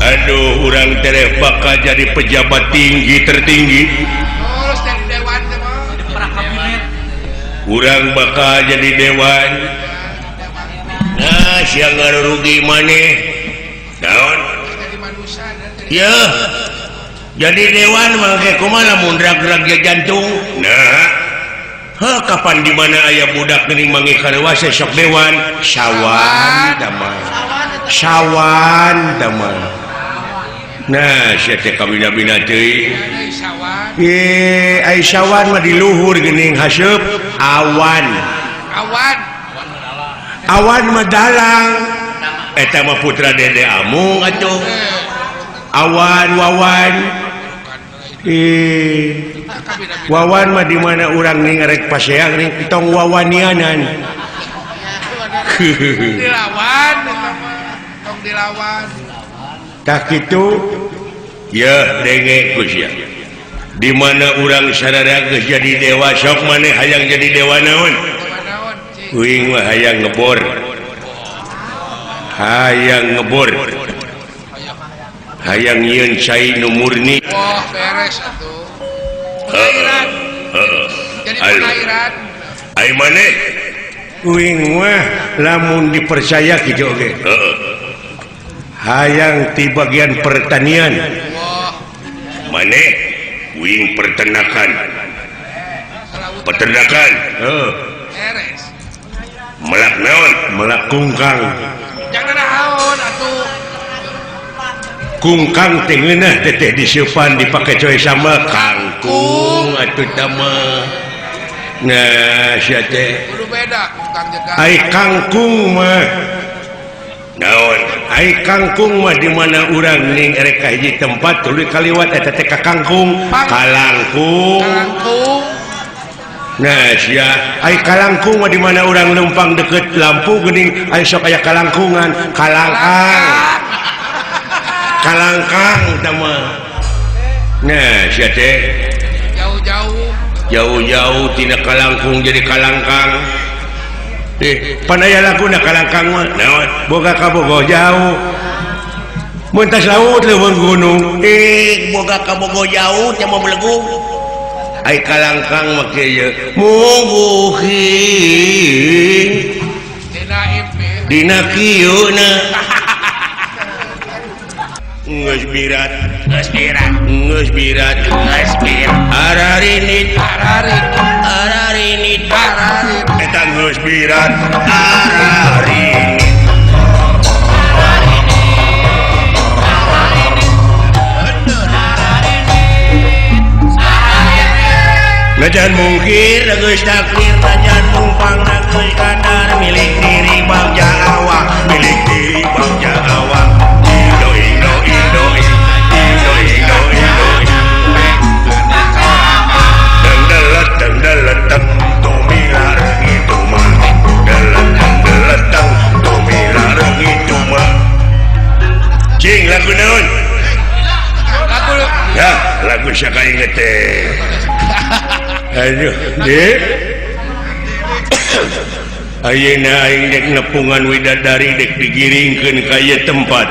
aduh urang tereh bakal jadi pejabat tinggi tertinggi. Terus dari dewan teh mah. Urang bakal jadi dewan. Nah siang ngarugi maneh naon Dari manusia dan dari ya jadi dewan mangke kumaha lamun drag-drag jantung. Nah kapan di mana aya budak geuning mangi karewa sok dewan sawan damel. Nah sia teh kabina-bina teuing dari sawan, ai sawan mah di luhur geuning haseup awan awan, mah dalang eta mah putra Dede Amung atuh awan wawan wawan mah di mana urang ning rek paseang ning tong wawanianan dilawan, eta mah. Tong dilawan. tak kitu ya denge kusya di mana urang sadaya geus jadi dewa sok maneh hayang jadi dewa naon Dewan naon, cing. uing mah hayang ngebor hayang nyieun cai nu murni. Wah, beres atuh. Pengairan. Jadi Alo. pengairan. Ai maneh uing mah lamun dipercaya kitu oge hayang ti bagian pertanian Wah, maneh uing peternakan beres. melak naon melak kungkang Jangan naon atuh. kungkang teh ngeunah teteh disieupan dipake coy sama kangkung atuh tama. Nah sia teh Kudu beda kungkang jeung ai kangkung mah naon ai kangkung mah di mana urang ning erek ka hiji tempat tuluy kaliwat eta teh ka kangkung kalangkung. kalangkung. Nah sia ai kalangkung mah di mana urang lempang deket lampu geuning ai sok aya kalangkungan kalangkang tama. Nah sia teh jauh-jauh tina kalangkung jadi kalangkang. Panaya laguna kalangkang mah naon boga ka bogo jauh mun tas laut leuweung gunung boga ka bogo jauh nya mah belegu ai kalangkang mah kieu ye mungguhing Dina impi. dina kieuna geus birat ararinit eta geus birat ararinit Najan mungkir geus takdir najan mumpang geus kadar milik diri bagja awak deng tumilar gitu mah deleteng tumilar gitu mah cing lagu naon Lagu ya lagu inget teh. Aduh, Dek. Ayeuna aing dek nepungan widadari dek digiringkeun ka ieu tempat.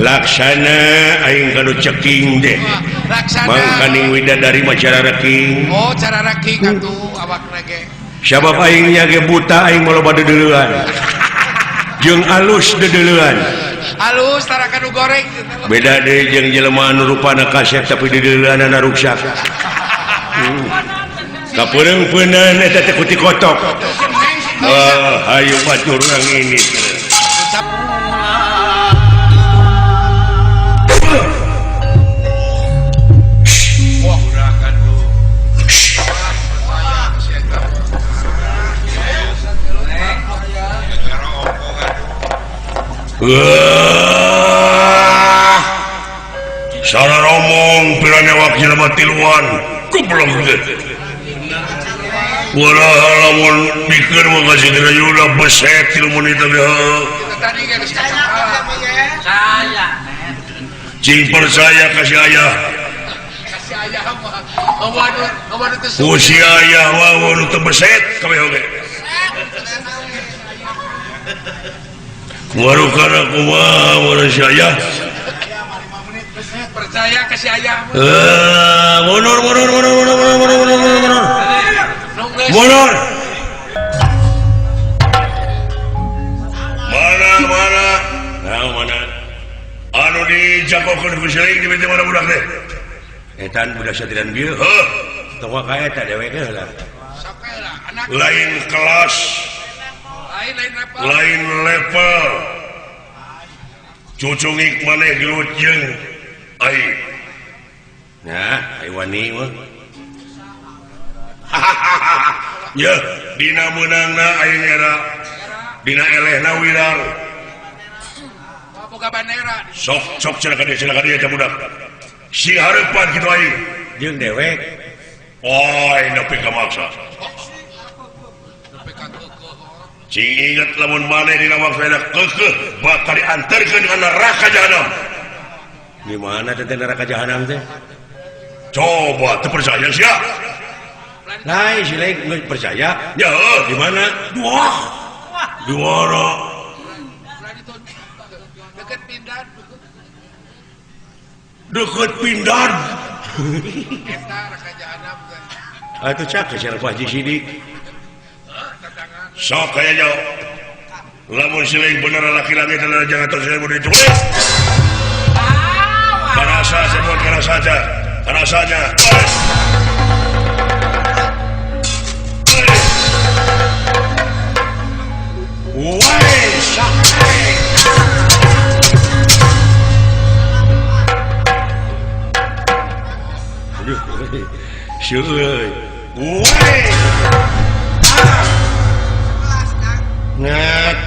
Laksana aing kanu ceking deh. Laksana. Mangkaning widadari mah cara reking. Oh, cara raking atuh awakna ge. Sabab aing nya ge buta aing maloba deuleuan. Jeung alus deuleuan. Halus tarakan goreng. Beda deh jeung jelema anu rupana kasep tapi deuleuanna ruksak. Kapeureung-peuneun eta teh kuti kotok. Hayu batur urang ini. Wah, udah kan lu. Salah ngomong piranya wakil matiluan goblok teh. Lamun mikir mah kasih dirayuna beset ilmu itu ge. Tadi ge geus saya. Cing percaya kasih ayah. Kasih ayah mah. Ngomong teh Usi ayah mah nu teu beset kabeh oge. Warukana kumaha mun si ayah? percaya kasih ayah. Mundur. Nunggu. Mundur. Mana? Mana? Anu dijagokeun ku seuing di bete mana budak teh? Etan budak satiran bieu. Heuh. Tong ka eta dewek heula. Sakeula anak Lain kelas, lain level. Cucungik maneh gelut jeung aing. Nah, ai wani mah. Ya, dina meunangna aing era dina elehna wirang. boga bandera. Sok cenah ka dieu teh budak. Si hareupan kitu aing jeung dewek. Oi, nepi ka maksa. Cing inget lamun maneh dina waktu keukeuh bakal diantarkeun ka neraka jahanam. Di mana teh neraka jahanam teh? Coba teu percaya sia. Lain si lain geus percaya. Ya, di mana? Di mana? Deket pindah. Deket Pindan. Eta raka jahanam teh. Atuh cak sia Pak Haji Sidik. Sok kayaknya lamun si lain bener laki-laki adalah jangan terus saya mudah itu. Karasa sebut karasanya.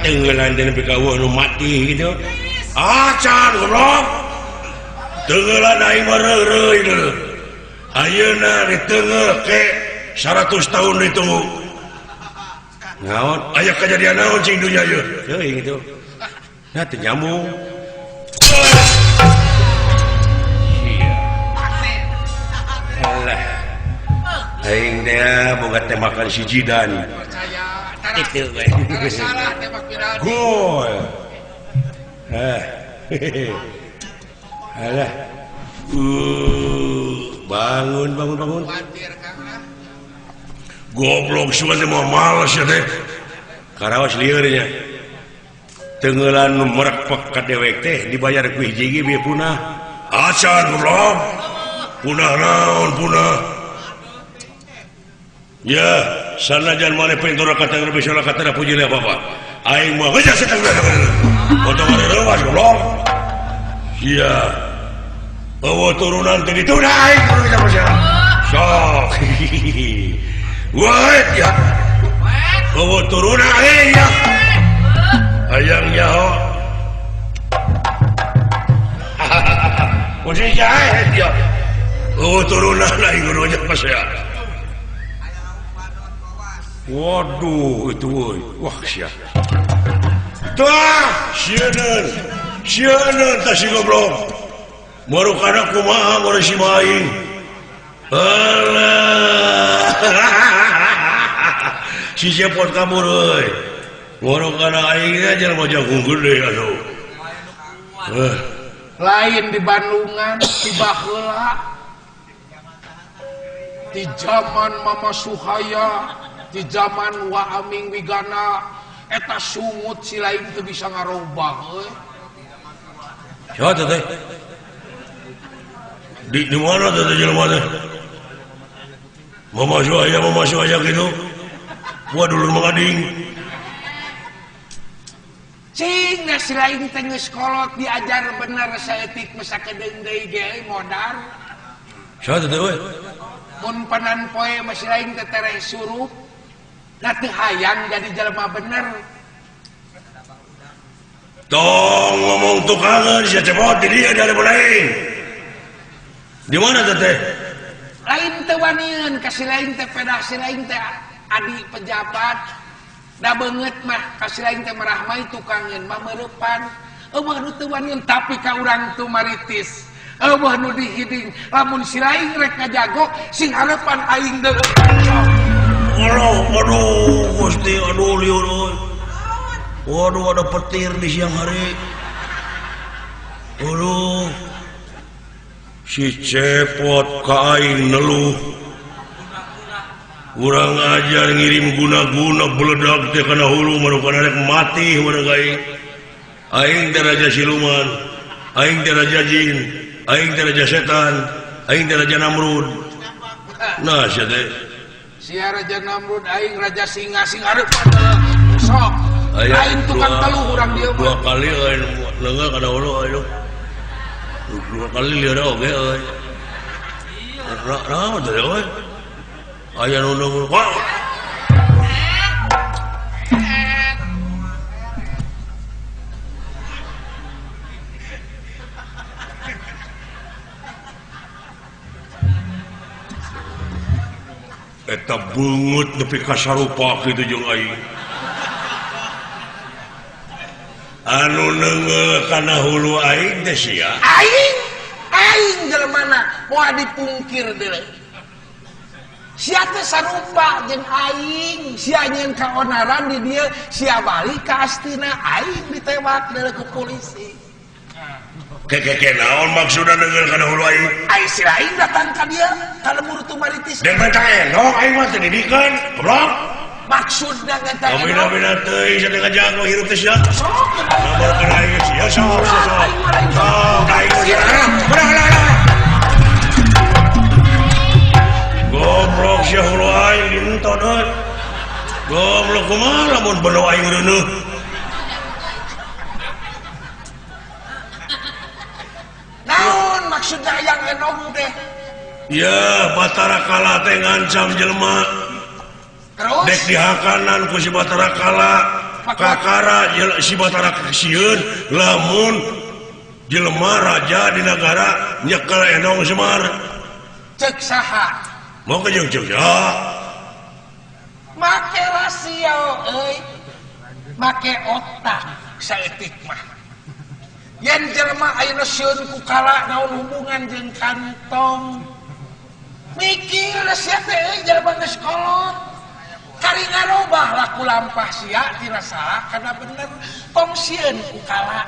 Tenggelan dan berkawah nu mati gitu. Acan goblok. Tenggelan aing meureuy deu. Ayeuna ditengel ke 100 tahun itu. Naon? Aya kejadian naon cing dunya ieu? Teuing itu. Nah teu nyambung. Alah. Aing teh boga teh makan si jidan. Percaya. Itu we. Salah tembak pindah. Gol. Alah. Bangun. Khawatir Kang. Goblok sugan teh moal males ya teh. Karaos lieur nya. Tengeulan nu merekpek ka dewek teh dibayar ku hiji ge bieu punah. Acan goblok. Punah naon punah. Ya, sanajan maneh pintur kata lebih salah kata puji le apa-apa. Aing mah geus seteng potong rewas goblok. Iya. Bawa turunan teh dituna aing kudu kita percaya. Sok. Wah, ya. Bawa turunan aing ya. Ayangnya ho. Uji jahe dia. Bawa turunan aing kudu aja percaya. Waduh, itu woy. Wah, sia. Tah, sieun tak si goblok. Marukana kumaha meureun si maing. Alah. Si cepot kabur euy. Ngorok kana aing aja mah jagung gede atuh. Lain di Bandungan di baheula di zaman Mama Suhaya di zaman Wa Aming Wigana eta sungut si lain teu bisa ngarobah euy. Siapa teh? Di mana teh jelema teh? Mama Suhaya gitu. Gua dulu mengading. Cing si lain teh geus kolot diajar bener saeutik masa kedeung deui ge modar. Siapa teh we? Mun panan poe masih lain teh tereh surup. Da teu hayang jadi jelema bener. Tong ngomong tukangan si cepot di dia dari lain. Di mana teh? Lain teh wanieun ka si lain teh pedah si lain teh adi pejabat. Da beungeut mah ka si lain teh marah mah tukangeun mah meurepan. Eueuh nu teu wanieun tapi ka urang teu maritis. Eueuh nu dihiding lamun si lain rek ngajago sing hareupan aing deuk. Aduh, Gusti, aduh liur euy. Waduh, ada petir di siang hari. Aduh. Si cepot ka aing neluh. Urang ajar ngirim guna-guna beledak teh kana hulu manu kana rek mati manu aing. Aing teh raja siluman, aing teh raja jin, aing teh raja setan, aing teh raja Namrud. Nah, sia teh. Sia raja Namrud aing raja singa sing hareupan sok. Aing tukang teluh urang dieu mah. Dua kali aing leungeuh kana hulu aing. Dua kali lieur oge euy. Naon teh euy? Aya nu nunggu. Eta beungeut nepi ka sarupa kitu jeung aing. Anu neungeuh kana hulu aing teh sia. Aing jelemana moal dipungkir deui. Sia teh sarupa jeung aing, sia nyeun kaonaran di dieu, sia balik ka astina aing ditembak deui ku polisi. Keke naon maksudna neungeuh kana hulu aing? Aing si lain datang ka dieu, ka lembur tu maritis. Den teh enok aing mah teu didikeun, goblok. Maksudna ngata Amina teuing sadeng ngajago hirup teh sia. sok. Laborkeun aing sia sok. Aing sia. Goblok sia hulu aing dintod euy. Goblok kumaha lamun belo aing reuneuh. Naon maksudna yang enong teh? Ya, Batara Kala teh ngancam jelema. Terus Dek dihakanan ku si Batara Kala. Kakara si Batara sieun lamun jelema raja di negara nyekel enong Semar. cek saha? Mau ke jeung cek ya. Make rasio euy. Make otak saeutik mah. Yen jelema ayeuna sieun ku kala naon hubungan jeung kantong. Mikir sia teh euy jelema geus kolot. Kari ngarobah laku lampah sia tina salah kana bener tong sieun ku kala.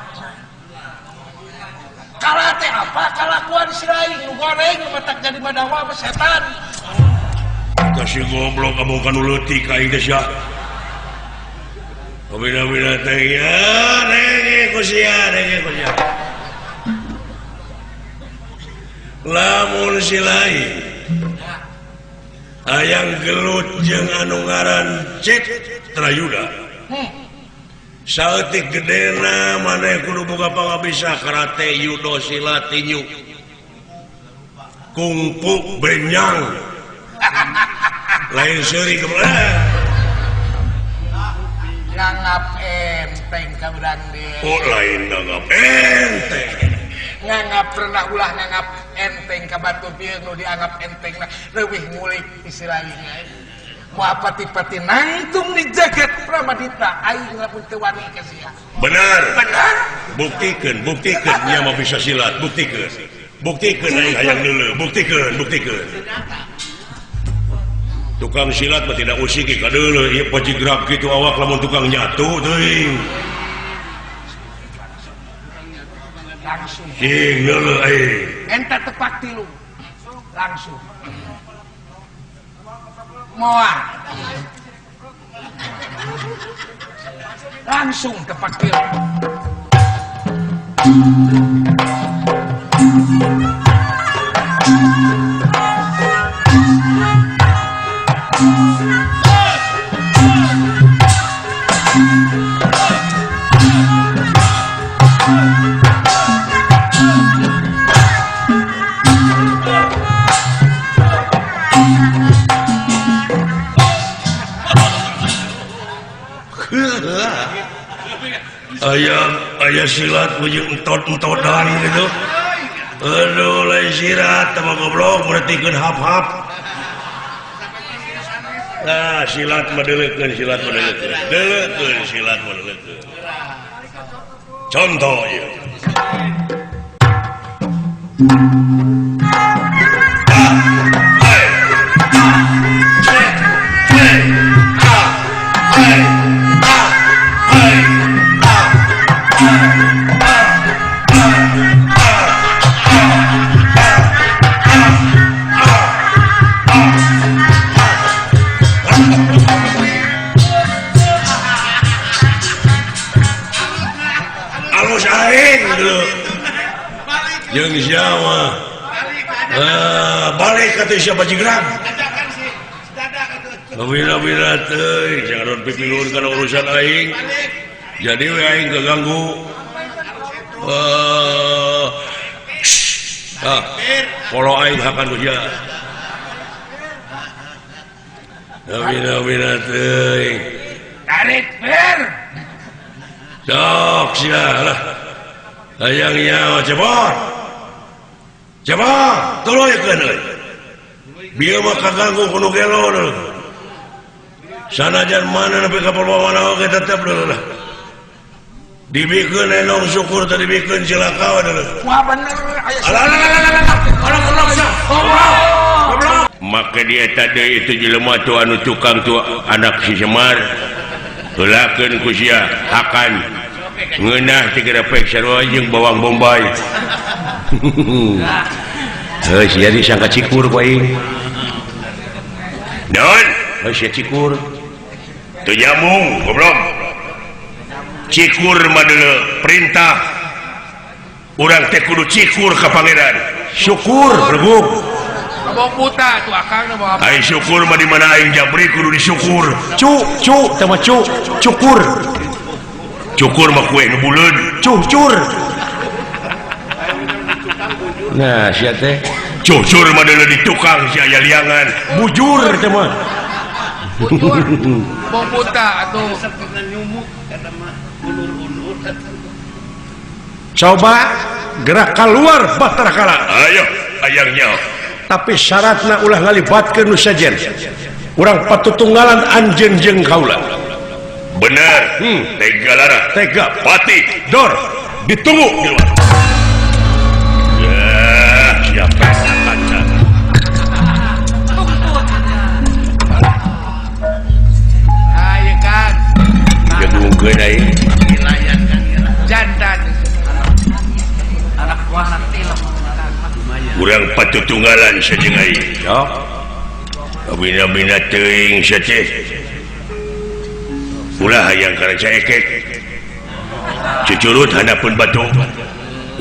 Kala teh apa? Kalakuan si lain nu goreng nu matak jadi madawa mah setan. Kasih goblok kamu kan leutik ka aing teh sia. Bina-bina teh ya, nenge ku sia. Lamun si lain hayang gelut jeung anu ngaran Citrayuda. Saeutik gedena maneh kudu boga pangabisa karate, judo, silat, tinju, kungfu, benyang. Lain seuring Nganggap enteng ka urang dieu. oh lain nanggap enteng. Nganggap pernah ulah nganggap enteng ka batu pieu nu dianggap enteng na leuwih ngulik istilahnya. Moal pati-pati nangtung di jagat Pramadita aing lamun teu wani ka sia. Benar. Benar? Buktikeun nya mah bisa silat, buktikeun. buktikan hayang dulu buktikan tukang silat mah tidak usik ka deuleu ieu pajigrab kitu awak lamun tukang nyatu teuing langsung sing deuleu enta tepak tilu langsung moal langsung tepak tilu ayah silat punya entot-entotan gitu aduh lain silat sama goblok merhatikan hap-hap nah silat medelekeun contoh ya jeung siapa balik kata siapa jigrab bila teuing jangan pipilun kana urusan aing jadi we aing keganggu polo aing hakan ku sia bila teuing tarik ber sok sia lah hayang nyawa coba tuluyekeun euy bieu mah kaganggu kudu gelo deuleu sanajan mana nepi ka perwawana oge tetep deuleu lah dibikeun enong syukur teh dibikeun cilaka deuleu wah bener aya maka dia tadi itu jelema tu anu tukang tu anak si Semar heulakeun ku sia hakan ngeunah 3 pek sarua jeung bawang bombay sia disangka cikur ku aing naon sia cikur teu nyambung goblok cikur mah deuleu perintah urang teh kudu cikur ka pangeran syukur breguk bawa buta tuh akang bawa aing syukur mah di mana aing jabri kudu disyukur teh mah cukur cukur mah kue nu buleun cucur nah sia teh cucur mah deuleu di tukang sia aya liangan bujur teh mah bawa buta atuh coba gerak keluar bahtera kala ayo ayangnya tapi syaratna ulah ngalibatkeun nu sajen urang patutunggalan anjeun jeung kaula bener tega lara tega pati dor ditunggu di luar ya siapa kaca ayo kan jadungkeun aing janda anak buah nanti urang patutunggalan sajeung aing ya abina-bina teuing sia teh ulah hayang kana caekek cucurut hanapeun batu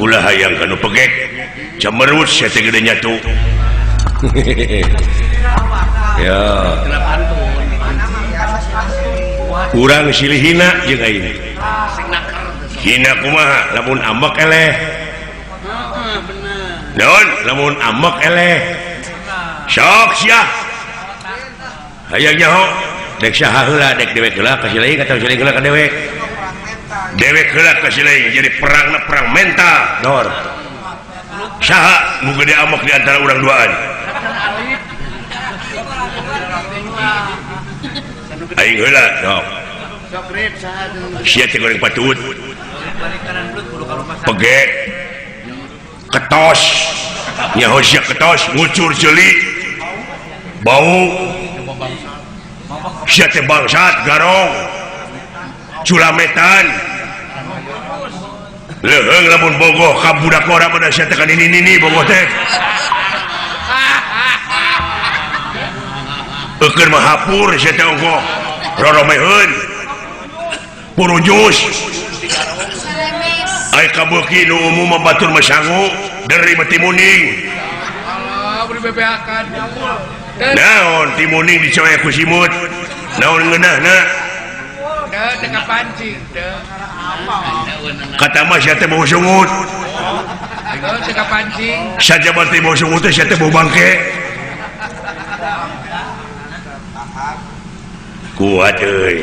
ulah hayang kana pegek camerut sia teh gede nyatu ya urang silih hina jeung aing hina kumaha lamun ambek eleh naon lamun ambek eleh sok sia hayang nyaho dek saha heula dek dewek heula ka sileing atawa sileing heula ka dewek dewek heula ka sileing jadi perangna perang mental dor saha nu gede amok di antara urang duaan aing heula sok sia teh goreng patut pege ketos nyaho sia ketos ngucur ceuli bau sia teh bangsat garong culametan leuheung lamun bogoh ka budak ora pada sia teh ka nini bogoh teh eukeun mah hapur sia teh ongkoh roromeheun purujus ai kabeuki nu umum batur masangu dari timuning naon timuning dicoek ku simut naon ngeunahna teu pancing teu kata mah sia teh bau sungut teu pancing saja berarti bau sungut teh sia teh bau bangke kuat euy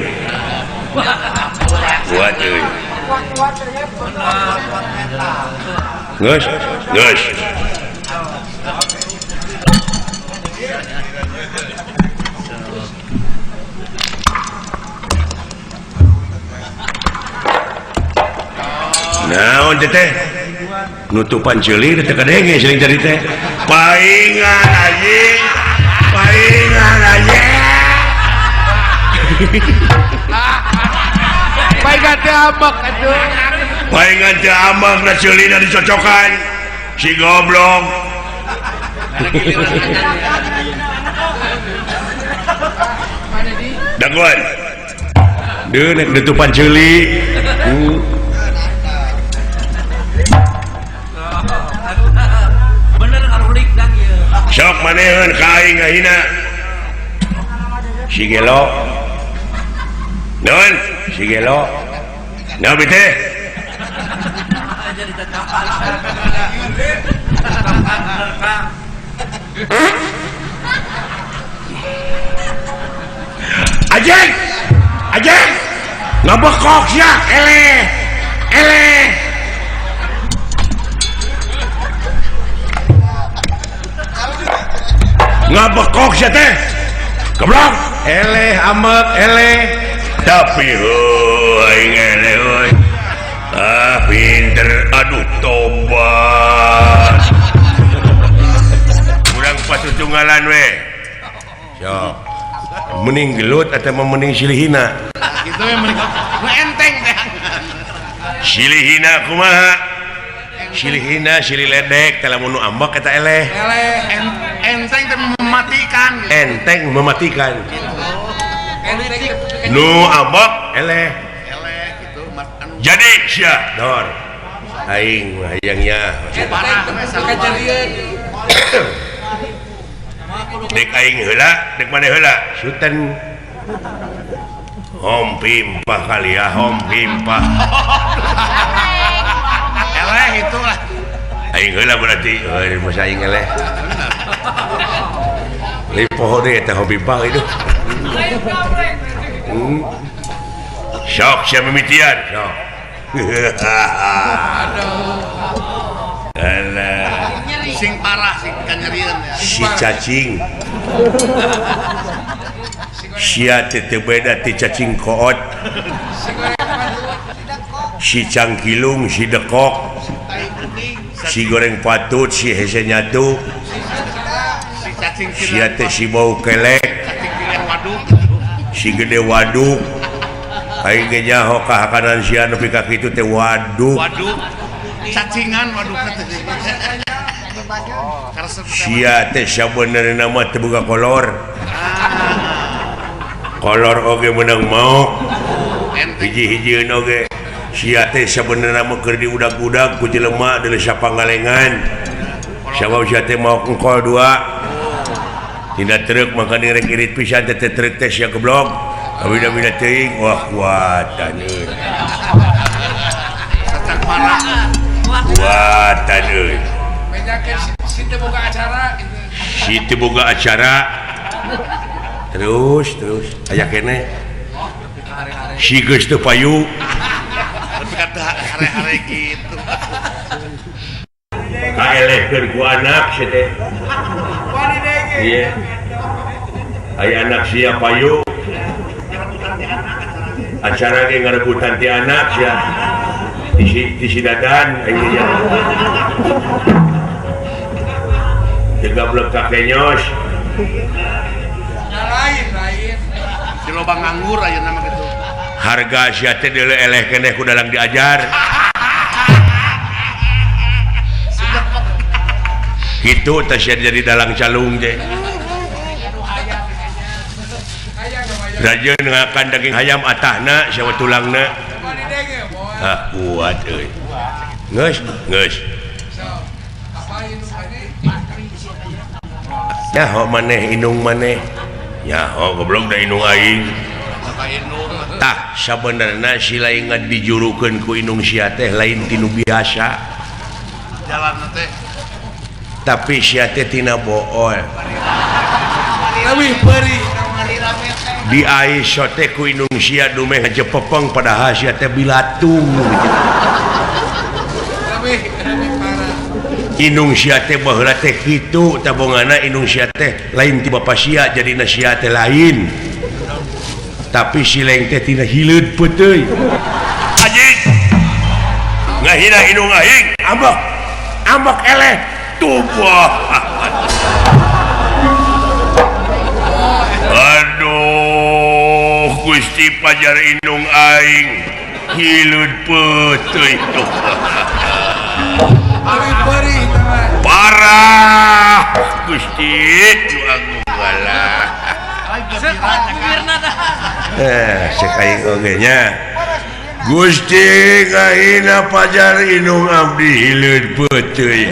geus naon teh nutupan ceuli teh kadenge sering tadi teh paingan anjing paingan teh abak atuh paingan teh ambak na ceulina dicocokan si goblok daguan deuh nek nutupan ceuli sok maneheun ka aing ngahina si gelo naon si gelo naon teh Ajeng ngabekok sia eleh ngabekok sia teh goblok eleh amek eleh tapi aing eleh euy pinter aduh tobat urang patutunggalan we sok mending gelut atau mending silihina gitu yang mending enteng teh silihina kumaha silihina silih ledek teh lamun nu ambek eta eleh enteng teh mematikan enteng mematikan nu ambek eleh gitu jadi sia dor aing hayangnya parah sakajadian dek aing heula dek mana heula Sultan hom pimpah kali ya hom pimpah eleh itulah aing heula berarti euy masa aing eleh lipoh deui eta hom pimpah itu sok sia mimitian sok alah sing parah sing kanyerian ya si cacing sia teh beda ti cacing koot si cangkilung si dekok si goreng patut si hese nyatu si cacing sia teh si bau kelek si gede waduk aing ge nyaho kahakanan sia nepi ka kitu teh waduk cacingan waduk teh sia teh sabenerna mah teu boga kolor oge menang mau hiji-hijieun oge sia teh sabenerna mah keur diudag-udag ku jelema deuleu sapangalengan sabab sia teh mau engkol dua tina truk makana rek irit pisan teh truk teh sia goblok abina-bina teuing wah kuatan euy satang parah kuatan euy si teu boga acara gitu si teu boga acara terus aya keneh si geus teu payu tapi kata hare-hare gitu kaelehkeun ku anak sia teh ieu aya anak sia payu acara ge ngarebutan ti anak sia ti si dadan aya juga belekak kenyos lain di lubang nganggur aja nama gitu harga sia teh deuleu eleh keneh ku dalang diajar gitu teh sia jadi dalang calung teh rajeun ngakan daging hayam atahna sia tulangna kuat euy geus ya ho maneh inung maneh ya ho goblok da inung aing tah sabenerna si lain dijurukeun ku inung sia teh lain tinu biasa jalan teh tapi sia teh tina bool lebih beri di Aisyah teh ku inung sia dumeh ngajepepeng padahal sia teh bilatung lebih parah inung sia teh baheula teh kitu tabongana inung sia teh lain ti bapa sia jadina sia teh lain tapi si leng teh tina hileud peuteui anjing ngahina inung aing ambek eleh tubuh aduh Gusti pajar inung aing hileud peuteui tuh lebih beri parah Gusti nu agung galah sekaing oge nya Gusti ngahina pajar inung abdi hileud peuteui